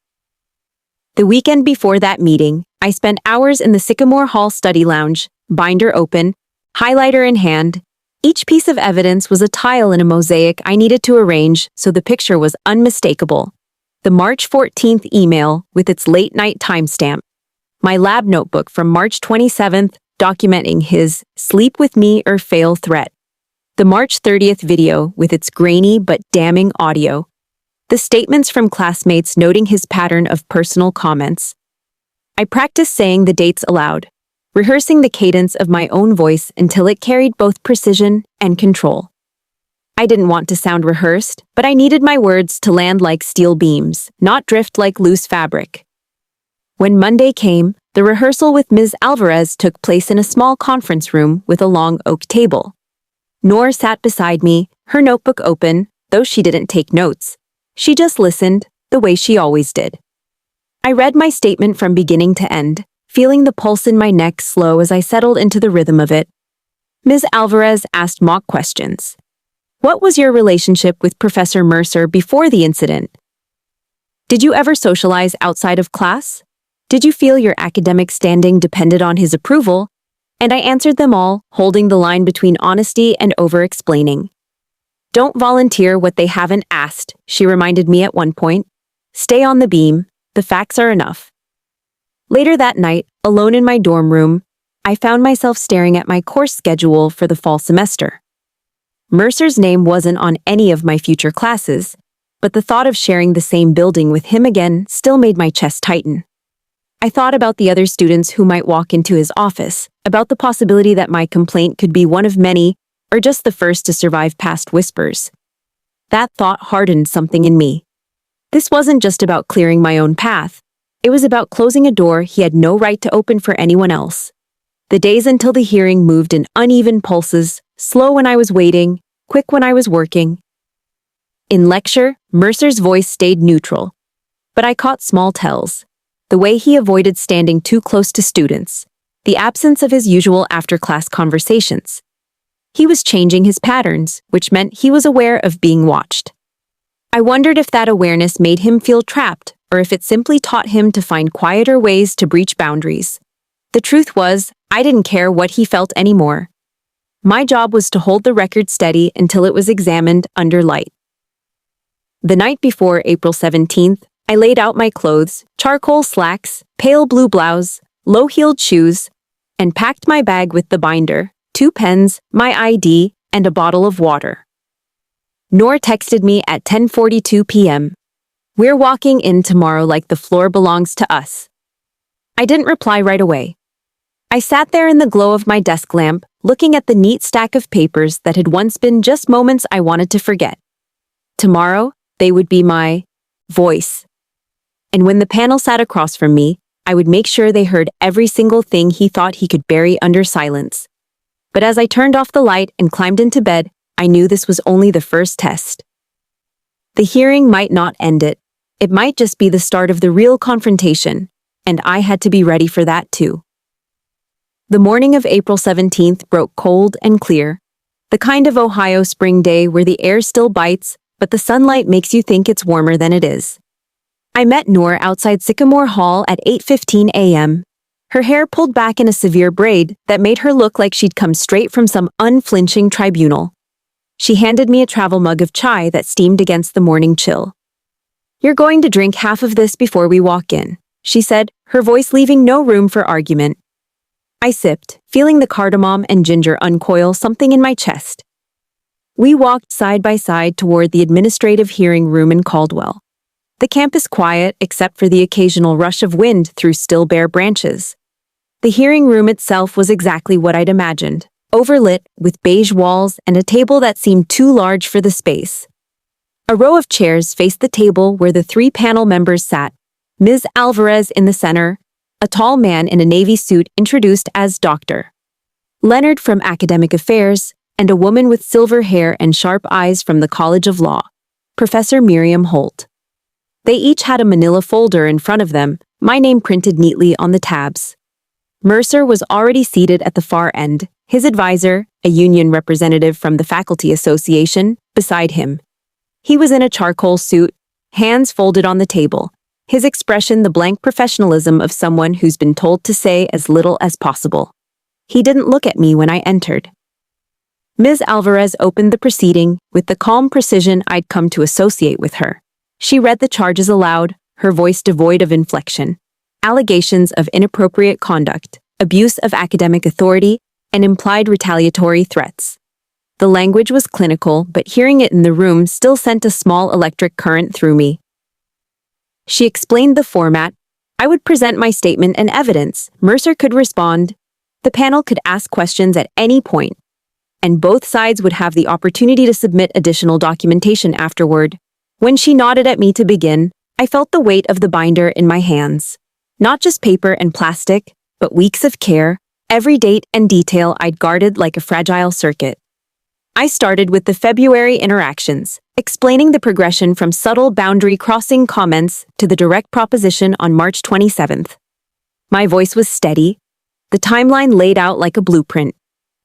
The weekend before that meeting, I spent hours in the Sycamore Hall study lounge, binder open, highlighter in hand. Each piece of evidence was a tile in a mosaic I needed to arrange so the picture was unmistakable. The March 14th email with its late-night timestamp. My lab notebook from March 27th documenting his sleep with me or fail threat. The March 30th video with its grainy but damning audio. The statements from classmates noting his pattern of personal comments. I practiced saying the dates aloud, rehearsing the cadence of my own voice until it carried both precision and control. I didn't want to sound rehearsed, but I needed my words to land like steel beams, not drift like loose fabric. When Monday came, the rehearsal with Ms. Alvarez took place in a small conference room with a long oak table. Noor sat beside me, her notebook open, though she didn't take notes. She just listened, the way she always did. I read my statement from beginning to end, feeling the pulse in my neck slow as I settled into the rhythm of it. Ms. Alvarez asked mock questions. What was your relationship with Professor Mercer before the incident? Did you ever socialize outside of class? Did you feel your academic standing depended on his approval? And I answered them all, holding the line between honesty and over-explaining. Don't volunteer what they haven't asked, she reminded me at one point. Stay on the beam, the facts are enough. Later that night, alone in my dorm room, I found myself staring at my course schedule for the fall semester. Mercer's name wasn't on any of my future classes, but the thought of sharing the same building with him again still made my chest tighten. I thought about the other students who might walk into his office, about the possibility that my complaint could be one of many, or just the first to survive past whispers. That thought hardened something in me. This wasn't just about clearing my own path. It was about closing a door he had no right to open for anyone else. The days until the hearing moved in uneven pulses, slow when I was waiting, quick when I was working. In lecture, Mercer's voice stayed neutral, but I caught small tells. The way he avoided standing too close to students, the absence of his usual after-class conversations. He was changing his patterns, which meant he was aware of being watched. I wondered if that awareness made him feel trapped, or if it simply taught him to find quieter ways to breach boundaries. The truth was, I didn't care what he felt anymore. My job was to hold the record steady until it was examined under light. The night before April 17th, I laid out my clothes, charcoal slacks, pale blue blouse, low-heeled shoes, and packed my bag with the binder, 2 pens, my ID, and a bottle of water. Noor texted me at 10:42 p.m. We're walking in tomorrow like the floor belongs to us. I didn't reply right away. I sat there in the glow of my desk lamp, looking at the neat stack of papers that had once been just moments I wanted to forget. Tomorrow, they would be my voice. And when the panel sat across from me, I would make sure they heard every single thing he thought he could bury under silence. But as I turned off the light and climbed into bed, I knew this was only the first test. The hearing might not end it. It might just be the start of the real confrontation, and I had to be ready for that too. The morning of April 17th broke cold and clear, the kind of Ohio spring day where the air still bites, but the sunlight makes you think it's warmer than it is. I met Noor outside Sycamore Hall at 8:15 a.m., her hair pulled back in a severe braid that made her look like she'd come straight from some unflinching tribunal. She handed me a travel mug of chai that steamed against the morning chill. You're going to drink half of this before we walk in, she said, her voice leaving no room for argument. I sipped, feeling the cardamom and ginger uncoil something in my chest. We walked side by side toward the administrative hearing room in Caldwell. The campus quiet except for the occasional rush of wind through still bare branches. The hearing room itself was exactly what I'd imagined, overlit with beige walls and a table that seemed too large for the space. A row of chairs faced the table where the 3 panel members sat, Ms. Alvarez in the center, a tall man in a navy suit introduced as Dr. Leonard from Academic Affairs, and a woman with silver hair and sharp eyes from the College of Law, Professor Miriam Holt. They each had a manila folder in front of them, my name printed neatly on the tabs. Mercer was already seated at the far end, his advisor, a union representative from the Faculty Association, beside him. He was in a charcoal suit, hands folded on the table, his expression the blank professionalism of someone who's been told to say as little as possible. He didn't look at me when I entered. Ms. Alvarez opened the proceeding with the calm precision I'd come to associate with her. She read the charges aloud, her voice devoid of inflection. Allegations of inappropriate conduct, abuse of academic authority, and implied retaliatory threats. The language was clinical, but hearing it in the room still sent a small electric current through me. She explained the format. I would present my statement and evidence. Mercer could respond. The panel could ask questions at any point, and both sides would have the opportunity to submit additional documentation afterward. When she nodded at me to begin, I felt the weight of the binder in my hands. Not just paper and plastic, but weeks of care, every date and detail I'd guarded like a fragile circuit. I started with the February interactions, explaining the progression from subtle boundary-crossing comments to the direct proposition on March 27th. My voice was steady, the timeline laid out like a blueprint,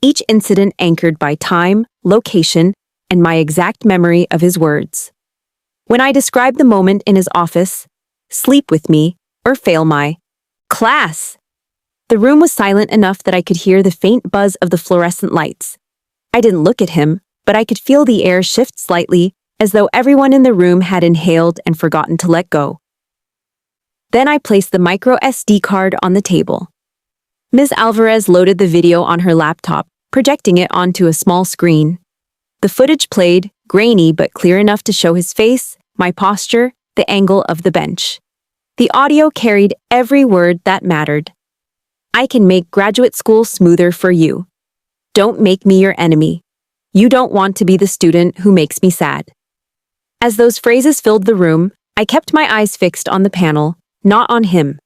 each incident anchored by time, location, and my exact memory of his words. When I described the moment in his office, sleep with me, or fail my class, the room was silent enough that I could hear the faint buzz of the fluorescent lights. I didn't look at him, but I could feel the air shift slightly, as though everyone in the room had inhaled and forgotten to let go. Then I placed the micro SD card on the table. Ms. Alvarez loaded the video on her laptop, projecting it onto a small screen. The footage played, grainy but clear enough to show his face, my posture, the angle of the bench. The audio carried every word that mattered. I can make graduate school smoother for you. Don't make me your enemy. You don't want to be the student who makes me sad. As those phrases filled the room, I kept my eyes fixed on the panel, not on him.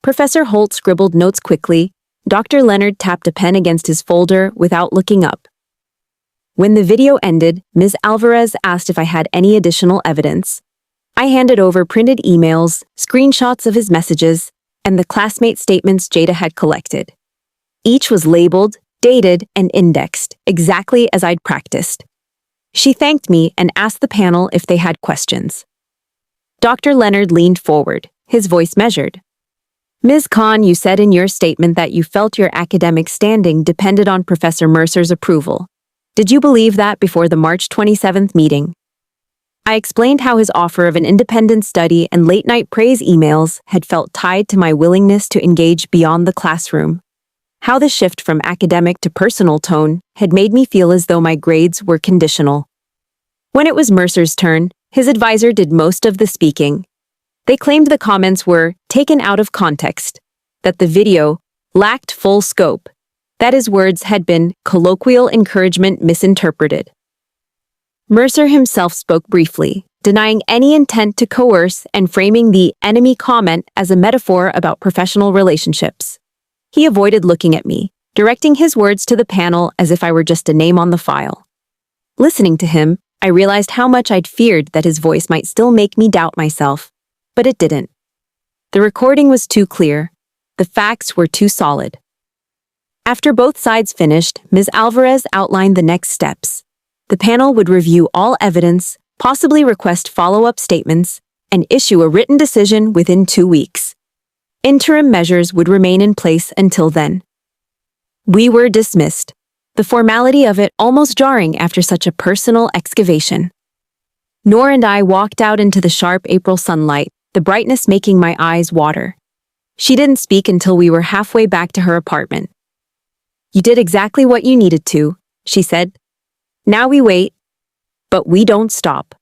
Professor Holt scribbled notes quickly. Dr. Leonard tapped a pen against his folder without looking up. When the video ended, Ms. Alvarez asked if I had any additional evidence. I handed over printed emails, screenshots of his messages, and the classmate statements Jada had collected. Each was labeled, dated, and indexed, exactly as I'd practiced. She thanked me and asked the panel if they had questions. Dr. Leonard leaned forward, his voice measured. Ms. Khan, you said in your statement that you felt your academic standing depended on Professor Mercer's approval. Did you believe that before the March 27th meeting? I explained how his offer of an independent study and late-night praise emails had felt tied to my willingness to engage beyond the classroom. How the shift from academic to personal tone had made me feel as though my grades were conditional. When it was Mercer's turn, his advisor did most of the speaking. They claimed the comments were taken out of context, that the video lacked full scope, that his words had been colloquial encouragement misinterpreted. Mercer himself spoke briefly, denying any intent to coerce and framing the enemy comment as a metaphor about professional relationships. He avoided looking at me, directing his words to the panel as if I were just a name on the file. Listening to him, I realized how much I'd feared that his voice might still make me doubt myself, but it didn't. The recording was too clear. The facts were too solid. After both sides finished, Ms. Alvarez outlined the next steps. The panel would review all evidence, possibly request follow-up statements, and issue a written decision within 2 weeks. Interim measures would remain in place until then. We were dismissed, the formality of it almost jarring after such a personal excavation. Noor and I walked out into the sharp April sunlight, the brightness making my eyes water. She didn't speak until we were halfway back to her apartment. You did exactly what you needed to, she said. Now we wait, but we don't stop.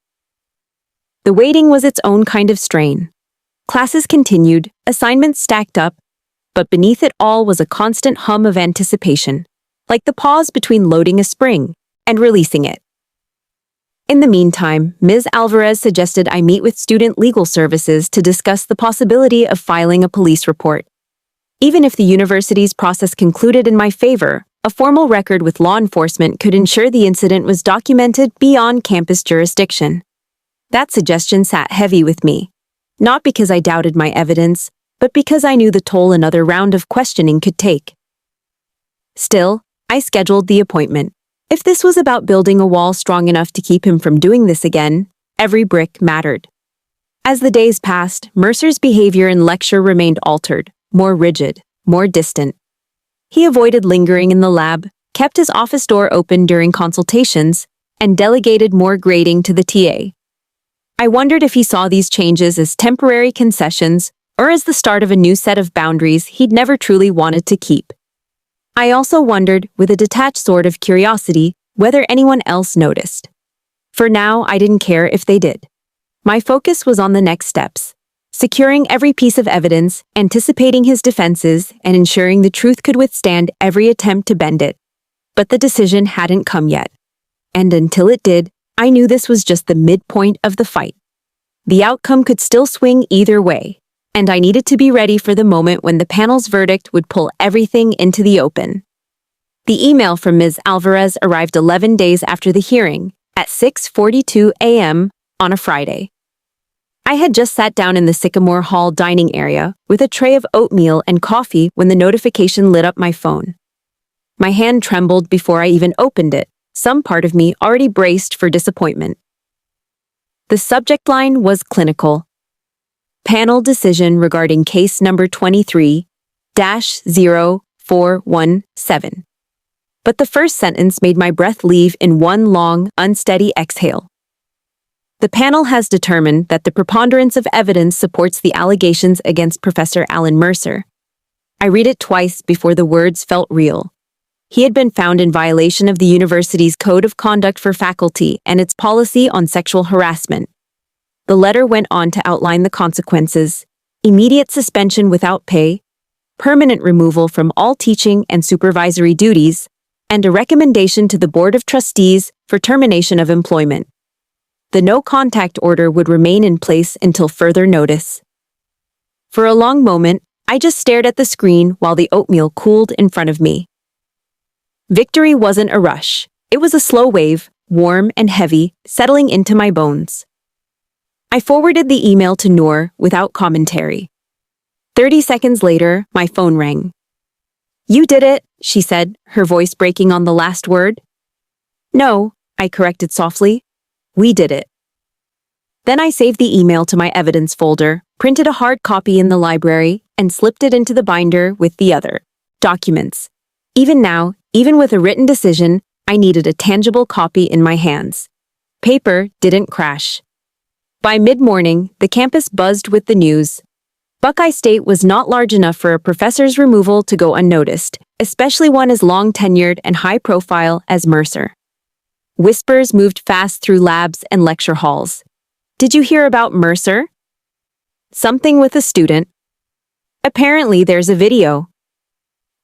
The waiting was its own kind of strain. Classes continued, assignments stacked up, but beneath it all was a constant hum of anticipation, like the pause between loading a spring and releasing it. In the meantime, Ms. Alvarez suggested I meet with Student Legal Services to discuss the possibility of filing a police report. Even if the university's process concluded in my favor, a formal record with law enforcement could ensure the incident was documented beyond campus jurisdiction. That suggestion sat heavy with me, not because I doubted my evidence, but because I knew the toll another round of questioning could take. Still, I scheduled the appointment. If this was about building a wall strong enough to keep him from doing this again, every brick mattered. As the days passed, Mercer's behavior in lecture remained altered, more rigid, more distant. He avoided lingering in the lab, kept his office door open during consultations, and delegated more grading to the TA. I wondered if he saw these changes as temporary concessions or as the start of a new set of boundaries he'd never truly wanted to keep. I also wondered, with a detached sort of curiosity, whether anyone else noticed. For now, I didn't care if they did. My focus was on the next steps, securing every piece of evidence, anticipating his defenses, and ensuring the truth could withstand every attempt to bend it. But the decision hadn't come yet. And until it did, I knew this was just the midpoint of the fight. The outcome could still swing either way, and I needed to be ready for the moment when the panel's verdict would pull everything into the open. The email from Ms. Alvarez arrived 11 days after the hearing, at 6:42 a.m. on a Friday. I had just sat down in the Sycamore Hall dining area with a tray of oatmeal and coffee when the notification lit up my phone. My hand trembled before I even opened it, some part of me already braced for disappointment. The subject line was clinical. Panel decision regarding case number 23-0417. But the first sentence made my breath leave in one long, unsteady exhale. The panel has determined that the preponderance of evidence supports the allegations against Professor Alan Mercer. I read it twice before the words felt real. He had been found in violation of the university's Code of Conduct for Faculty and its policy on sexual harassment. The letter went on to outline the consequences: immediate suspension without pay, permanent removal from all teaching and supervisory duties, and a recommendation to the Board of Trustees for termination of employment. The no-contact order would remain in place until further notice. For a long moment, I just stared at the screen while the oatmeal cooled in front of me. Victory wasn't a rush. It was a slow wave, warm and heavy, settling into my bones. I forwarded the email to Noor without commentary. 30 seconds later, my phone rang. "You did it," she said, her voice breaking on the last word. "No," I corrected softly. "We did it." Then I saved the email to my evidence folder, printed a hard copy in the library, and slipped it into the binder with the other documents. Even now, even with a written decision, I needed a tangible copy in my hands. Paper didn't crash. By mid-morning, the campus buzzed with the news. Buckeye State was not large enough for a professor's removal to go unnoticed, especially one as long-tenured and high-profile as Mercer. Whispers moved fast through labs and lecture halls. "Did you hear about Mercer?" "Something with a student." "Apparently there's a video."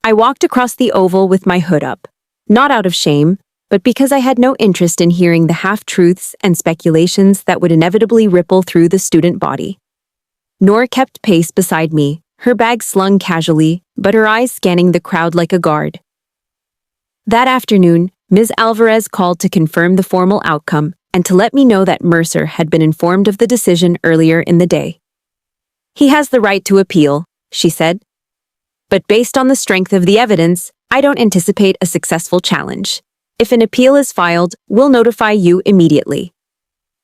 I walked across the oval with my hood up, not out of shame, but because I had no interest in hearing the half-truths and speculations that would inevitably ripple through the student body. Noor kept pace beside me, her bag slung casually, but her eyes scanning the crowd like a guard. That afternoon, Ms. Alvarez called to confirm the formal outcome and to let me know that Mercer had been informed of the decision earlier in the day. "He has the right to appeal," she said. "But based on the strength of the evidence, I don't anticipate a successful challenge. If an appeal is filed, we'll notify you immediately."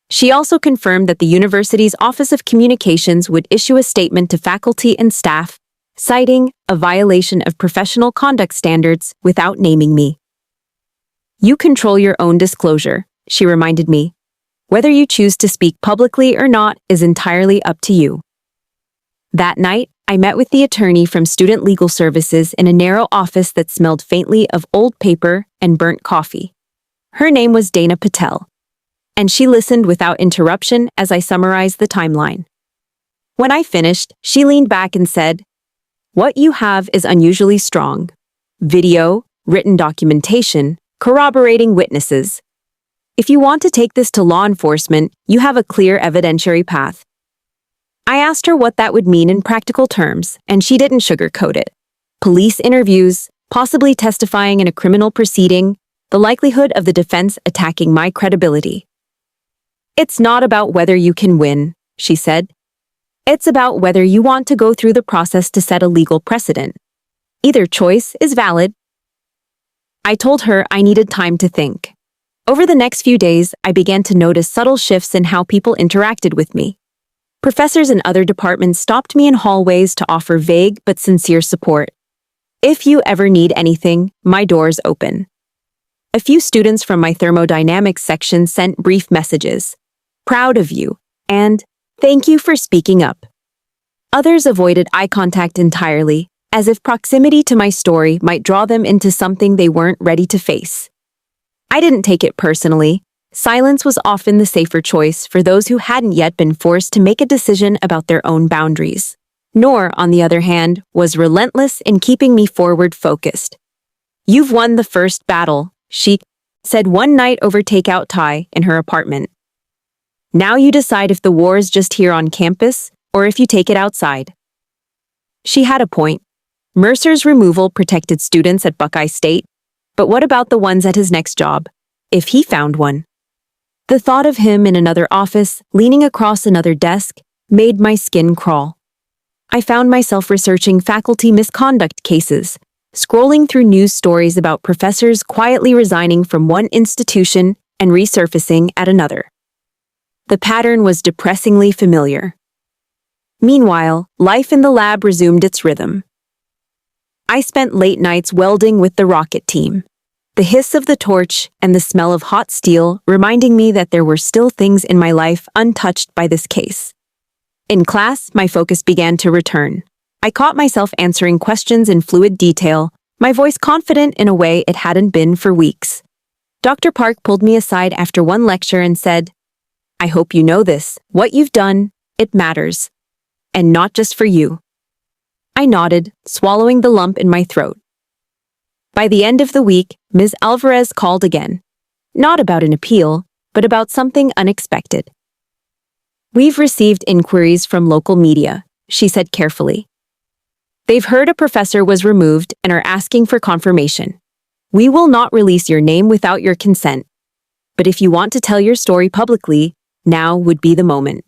She also confirmed that the university's Office of Communications would issue a statement to faculty and staff, citing a violation of professional conduct standards without naming me. "You control your own disclosure," she reminded me. "Whether you choose to speak publicly or not is entirely up to you." That night, I met with the attorney from Student Legal Services in a narrow office that smelled faintly of old paper and burnt coffee. Her name was Dana Patel, and she listened without interruption as I summarized the timeline. When I finished, she leaned back and said, "What you have is unusually strong. Video, written documentation, corroborating witnesses. If you want to take this to law enforcement, you have a clear evidentiary path. I asked her what that would mean in practical terms, and she didn't sugarcoat it. Police interviews, possibly testifying in a criminal proceeding, the likelihood of the defense attacking my credibility. It's not about whether you can win, she said. It's about whether you want to go through the process to set a legal precedent. Either choice is valid. I told her I needed time to think. Over the next few days, I began to notice subtle shifts in how people interacted with me. Professors in other departments stopped me in hallways to offer vague but sincere support. If you ever need anything, my door's open. A few students from my thermodynamics section sent brief messages. Proud of you, and thank you for speaking up. Others avoided eye contact entirely, as if proximity to my story might draw them into something they weren't ready to face. I didn't take it personally. Silence was often the safer choice for those who hadn't yet been forced to make a decision about their own boundaries. Noor, on the other hand, was relentless in keeping me forward-focused. You've won the first battle, she said one night over takeout Thai in her apartment. Now you decide if the war is just here on campus or if you take it outside. She had a point. Mercer's removal protected students at Buckeye State, but what about the ones at his next job, if he found one? The thought of him in another office, leaning across another desk, made my skin crawl. I found myself researching faculty misconduct cases, scrolling through news stories about professors quietly resigning from one institution and resurfacing at another. The pattern was depressingly familiar. Meanwhile, life in the lab resumed its rhythm. I spent late nights welding with the rocket team, the hiss of the torch and the smell of hot steel reminding me that there were still things in my life untouched by this case. In class, my focus began to return. I caught myself answering questions in fluid detail, my voice confident in a way it hadn't been for weeks. Dr. Park pulled me aside after one lecture and said, "I hope you know this. What you've done, it matters. And not just for you." I nodded, swallowing the lump in my throat. By the end of the week, Ms. Alvarez called again. Not about an appeal, but about something unexpected. "We've received inquiries from local media," she said carefully. "They've heard a professor was removed and are asking for confirmation. We will not release your name without your consent. But if you want to tell your story publicly, now would be the moment."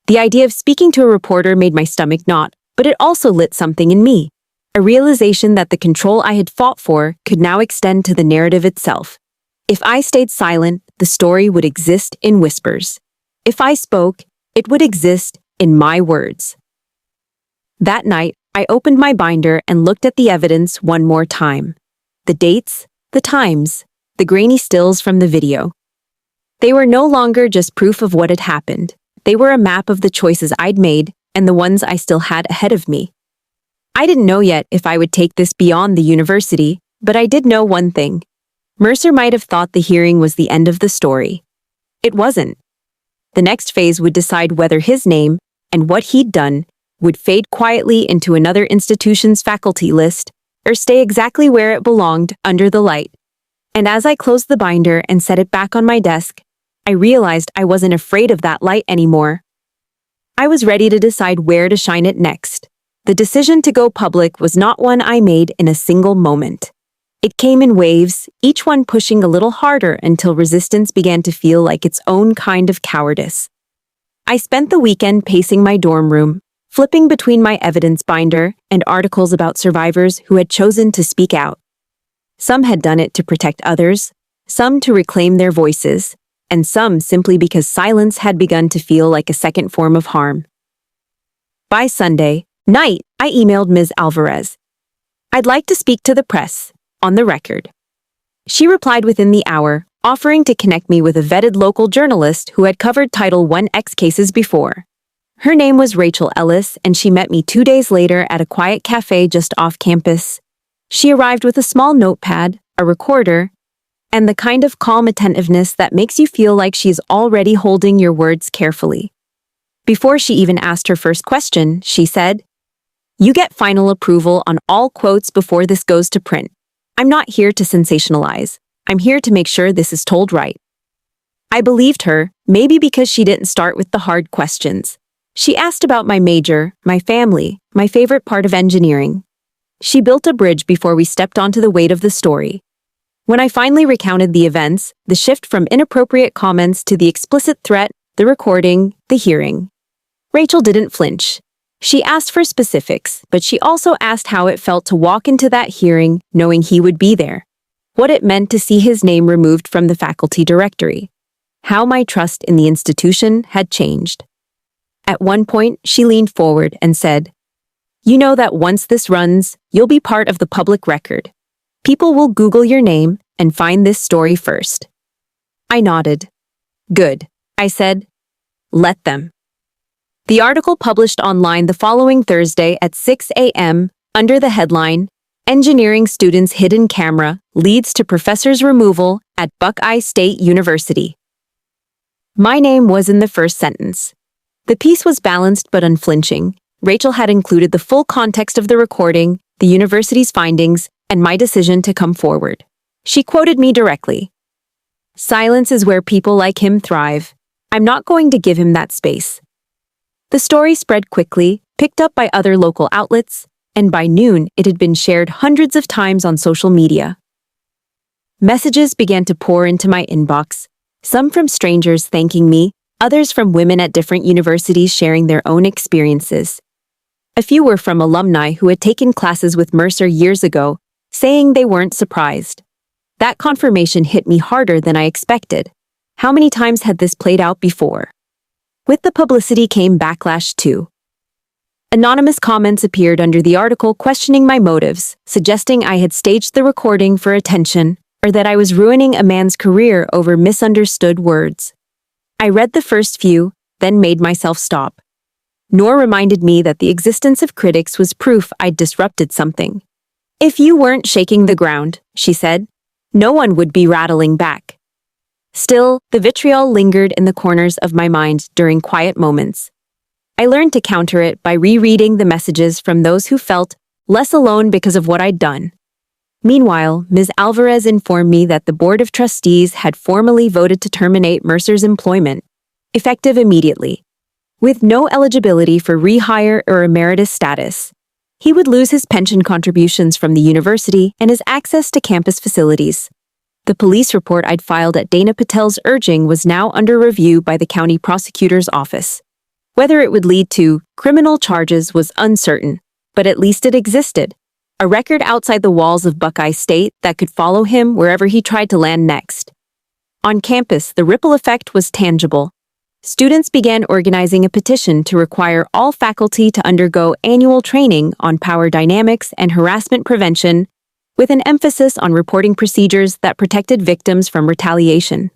The idea of speaking to a reporter made my stomach knot, but it also lit something in me. A realization that the control I had fought for could now extend to the narrative itself. If I stayed silent, the story would exist in whispers. If I spoke, it would exist in my words. That night, I opened my binder and looked at the evidence one more time. The dates, the times, the grainy stills from the video. They were no longer just proof of what had happened. They were a map of the choices I'd made and the ones I still had ahead of me. I didn't know yet if I would take this beyond the university, but I did know one thing. Mercer might have thought the hearing was the end of the story. It wasn't. The next phase would decide whether his name and what he'd done would fade quietly into another institution's faculty list or stay exactly where it belonged under the light. And as I closed the binder and set it back on my desk, I realized I wasn't afraid of that light anymore. I was ready to decide where to shine it next. The decision to go public was not one I made in a single moment. It came in waves, each one pushing a little harder until resistance began to feel like its own kind of cowardice. I spent the weekend pacing my dorm room, flipping between my evidence binder and articles about survivors who had chosen to speak out. Some had done it to protect others, some to reclaim their voices, and some simply because silence had begun to feel like a second form of harm. By Sunday night, I emailed Ms. Alvarez. "I'd like to speak to the press, on the record." She replied within the hour, offering to connect me with a vetted local journalist who had covered Title I cases before. Her name was Rachel Ellis, and she met me 2 days later at a quiet cafe just off campus. She arrived with a small notepad, a recorder, and the kind of calm attentiveness that makes you feel like she's already holding your words carefully. Before she even asked her first question, she said, "You get final approval on all quotes before this goes to print. I'm not here to sensationalize. I'm here to make sure this is told right." I believed her, maybe because she didn't start with the hard questions. She asked about my major, my family, my favorite part of engineering. She built a bridge before we stepped onto the weight of the story. When I finally recounted the events, the shift from inappropriate comments to the explicit threat, the recording, the hearing, Rachel didn't flinch. She asked for specifics, but she also asked how it felt to walk into that hearing knowing he would be there. What it meant to see his name removed from the faculty directory. How my trust in the institution had changed. At one point, she leaned forward and said, "You know that once this runs, you'll be part of the public record. People will Google your name and find this story first." I nodded. "Good," I said. "Let them." The article published online the following Thursday at 6 a.m. under the headline, "Engineering Students' Hidden Camera Leads to Professor's Removal at Buckeye State University." My name was in the first sentence. The piece was balanced but unflinching. Rachel had included the full context of the recording, the university's findings, and my decision to come forward. She quoted me directly. "Silence is where people like him thrive. I'm not going to give him that space." The story spread quickly, picked up by other local outlets, and by noon it had been shared hundreds of times on social media. Messages began to pour into my inbox, some from strangers thanking me, others from women at different universities sharing their own experiences. A few were from alumni who had taken classes with Mercer years ago, saying they weren't surprised. That confirmation hit me harder than I expected. How many times had this played out before? With the publicity came backlash too. Anonymous comments appeared under the article questioning my motives, suggesting I had staged the recording for attention, or that I was ruining a man's career over misunderstood words. I read the first few, then made myself stop. Noor reminded me that the existence of critics was proof I'd disrupted something. "If you weren't shaking the ground," she said, "no one would be rattling back." Still, the vitriol lingered in the corners of my mind during quiet moments. I learned to counter it by rereading the messages from those who felt less alone because of what I'd done. Meanwhile, Ms. Alvarez informed me that the Board of Trustees had formally voted to terminate Mercer's employment, effective immediately. With no eligibility for rehire or emeritus status, he would lose his pension contributions from the university and his access to campus facilities. The police report I'd filed at Dana Patel's urging was now under review by the county prosecutor's office. Whether it would lead to criminal charges was uncertain, but at least it existed. A record outside the walls of Buckeye State that could follow him wherever he tried to land next. On campus, the ripple effect was tangible. Students began organizing a petition to require all faculty to undergo annual training on power dynamics and harassment prevention, with an emphasis on reporting procedures that protected victims from retaliation.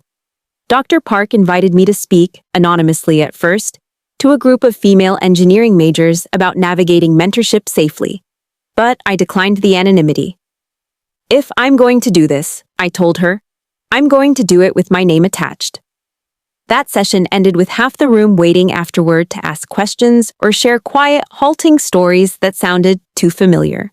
Dr. Park invited me to speak, anonymously at first, to a group of female engineering majors about navigating mentorship safely. But I declined the anonymity. "If I'm going to do this," I told her, "I'm going to do it with my name attached." That session ended with half the room waiting afterward to ask questions or share quiet, halting stories that sounded too familiar.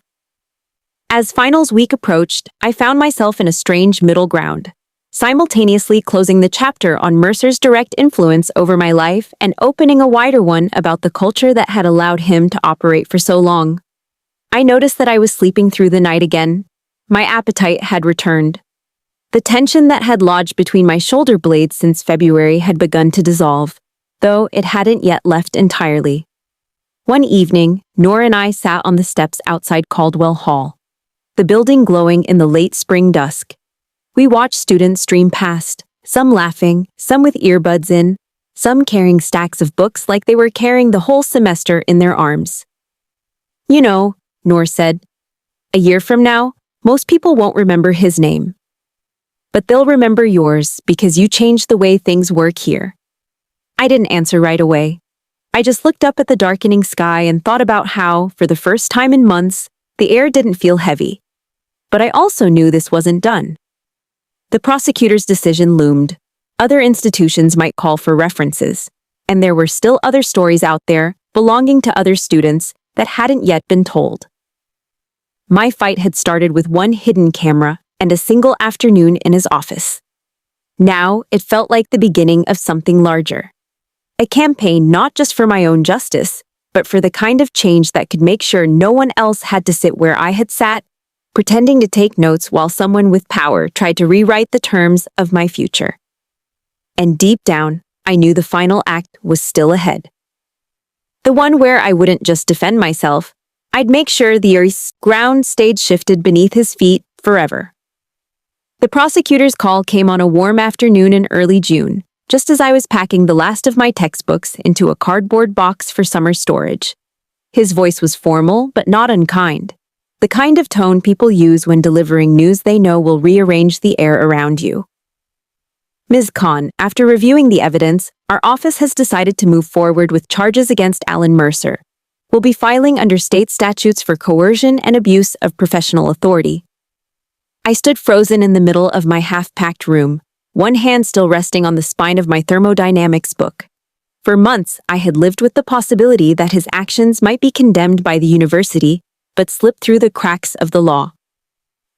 As finals week approached, I found myself in a strange middle ground, simultaneously closing the chapter on Mercer's direct influence over my life and opening a wider one about the culture that had allowed him to operate for so long. I noticed that I was sleeping through the night again. My appetite had returned. The tension that had lodged between my shoulder blades since February had begun to dissolve, though it hadn't yet left entirely. One evening, Noor and I sat on the steps outside Caldwell Hall, the building glowing in the late spring dusk. We watched students stream past, some laughing, some with earbuds in, some carrying stacks of books like they were carrying the whole semester in their arms. "You know," Noor said, "a year from now, most people won't remember his name. But they'll remember yours because you changed the way things work here." I didn't answer right away. I just looked up at the darkening sky and thought about how, for the first time in months, the air didn't feel heavy. But I also knew this wasn't done. The prosecutor's decision loomed. Other institutions might call for references, and there were still other stories out there belonging to other students that hadn't yet been told. My fight had started with one hidden camera and a single afternoon in his office. Now, it felt like the beginning of something larger. A campaign not just for my own justice, but for the kind of change that could make sure no one else had to sit where I had sat, pretending to take notes while someone with power tried to rewrite the terms of my future. And deep down, I knew the final act was still ahead. The one where I wouldn't just defend myself, I'd make sure the Earth's ground stayed shifted beneath his feet forever. The prosecutor's call came on a warm afternoon in early June, just as I was packing the last of my textbooks into a cardboard box for summer storage. His voice was formal, but not unkind, the kind of tone people use when delivering news they know will rearrange the air around you. Ms. Khan, after reviewing the evidence, our office has decided to move forward with charges against Alan Mercer. We'll be filing under state statutes for coercion and abuse of professional authority. I stood frozen in the middle of my half-packed room, one hand still resting on the spine of my thermodynamics book. For months, I had lived with the possibility that his actions might be condemned by the university, but slip through the cracks of the law.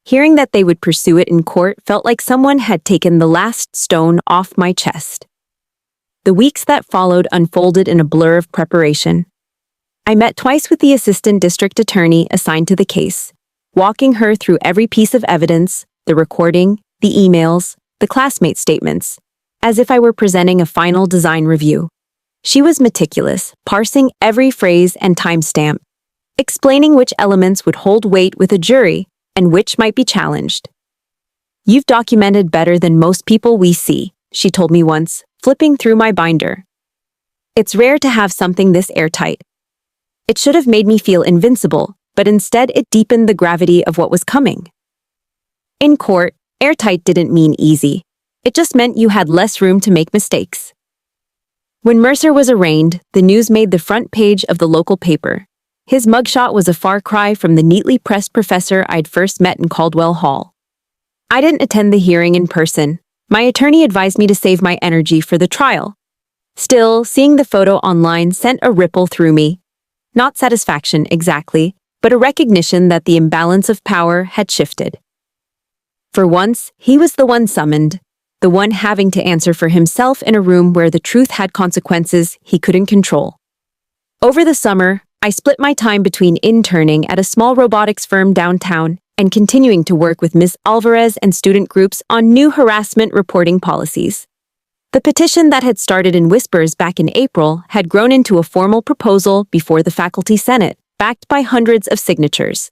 Hearing that they would pursue it in court felt like someone had taken the last stone off my chest. The weeks that followed unfolded in a blur of preparation. I met twice with the assistant district attorney assigned to the case, walking her through every piece of evidence, the recording, the emails, the classmate statements, as if I were presenting a final design review. She was meticulous, parsing every phrase and timestamp, explaining which elements would hold weight with a jury and which might be challenged. "You've documented better than most people we see," she told me once, flipping through my binder. "It's rare to have something this airtight." It should have made me feel invincible, but instead it deepened the gravity of what was coming. In court, airtight didn't mean easy. It just meant you had less room to make mistakes. When Mercer was arraigned, the news made the front page of the local paper. His mugshot was a far cry from the neatly pressed professor I'd first met in Caldwell Hall. I didn't attend the hearing in person. My attorney advised me to save my energy for the trial. Still, seeing the photo online sent a ripple through me. Not satisfaction, exactly, but a recognition that the imbalance of power had shifted. For once, he was the one summoned, the one having to answer for himself in a room where the truth had consequences he couldn't control. Over the summer, I split my time between interning at a small robotics firm downtown and continuing to work with Ms. Alvarez and student groups on new harassment reporting policies. The petition that had started in whispers back in April had grown into a formal proposal before the faculty senate, backed by hundreds of signatures.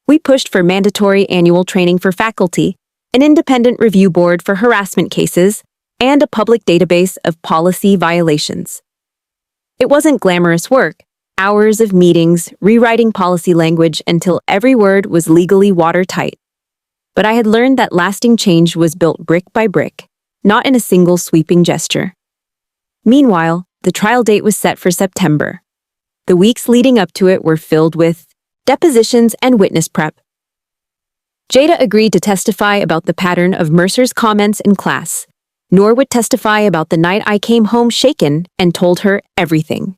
We pushed for mandatory annual training for faculty, an independent review board for harassment cases, and a public database of policy violations. It wasn't glamorous work. Hours of meetings, rewriting policy language until every word was legally watertight. But I had learned that lasting change was built brick by brick, not in a single sweeping gesture. Meanwhile, the trial date was set for September. The weeks leading up to it were filled with depositions and witness prep. Jada agreed to testify about the pattern of Mercer's comments in class. Noor would testify about the night I came home shaken and told her everything.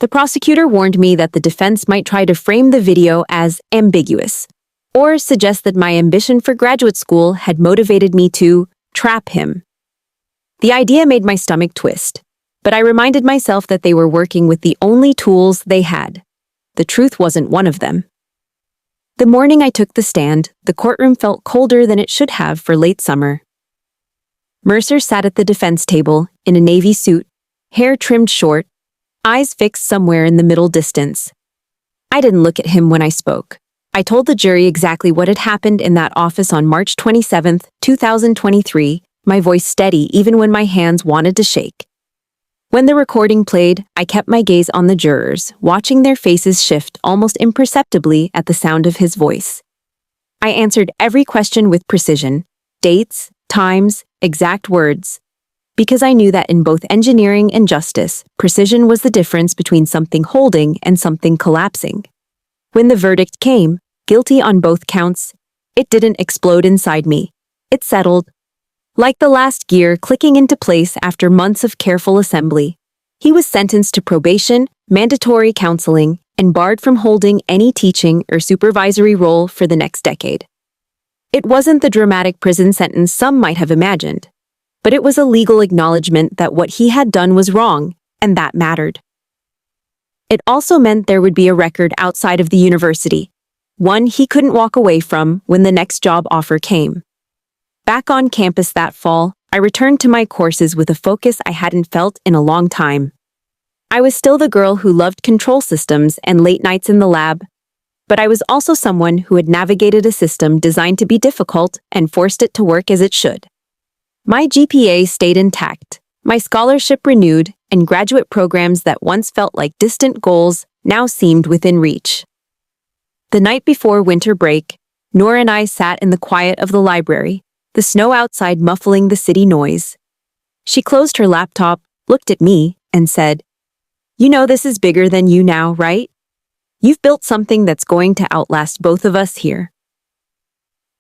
The prosecutor warned me that the defense might try to frame the video as ambiguous, or suggest that my ambition for graduate school had motivated me to trap him. The idea made my stomach twist, but I reminded myself that they were working with the only tools they had. The truth wasn't one of them. The morning I took the stand, the courtroom felt colder than it should have for late summer. Mercer sat at the defense table, in a navy suit, hair trimmed short, eyes fixed somewhere in the middle distance. I didn't look at him when I spoke. I told the jury exactly what had happened in that office on March 27, 2023, my voice steady even when my hands wanted to shake. When the recording played, I kept my gaze on the jurors, watching their faces shift almost imperceptibly at the sound of his voice. I answered every question with precision, dates, times, exact words, because I knew that in both engineering and justice, precision was the difference between something holding and something collapsing. When the verdict came, guilty on both counts, it didn't explode inside me. It settled, like the last gear clicking into place after months of careful assembly. He was sentenced to probation, mandatory counseling, and barred from holding any teaching or supervisory role for the next decade. It wasn't the dramatic prison sentence some might have imagined. but it was a legal acknowledgement that what he had done was wrong, and that mattered. It also meant there would be a record outside of the university, one he couldn't walk away from when the next job offer came. Back on campus that fall, I returned to my courses with a focus I hadn't felt in a long time. I was still the girl who loved control systems and late nights in the lab, but I was also someone who had navigated a system designed to be difficult and forced it to work as it should. My GPA stayed intact, my scholarship renewed, and graduate programs that once felt like distant goals now seemed within reach. The night before winter break, Noor and I sat in the quiet of the library, the snow outside muffling the city noise. She closed her laptop, looked at me, and said, "You know this is bigger than you now, right? You've built something that's going to outlast both of us here."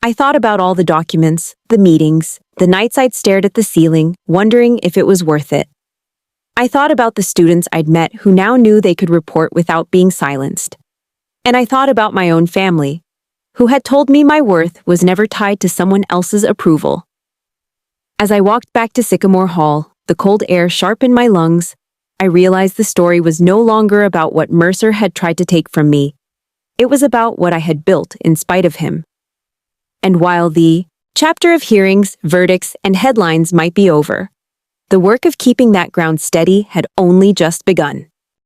I thought about all the documents, the meetings, the nights I'd stared at the ceiling, wondering if it was worth it. I thought about the students I'd met who now knew they could report without being silenced. And I thought about my own family, who had told me my worth was never tied to someone else's approval. As I walked back to Sycamore Hall, the cold air sharp in my lungs, I realized the story was no longer about what Mercer had tried to take from me. It was about what I had built in spite of him. And while the chapter of hearings, verdicts, and headlines might be over, the work of keeping that ground steady had only just begun.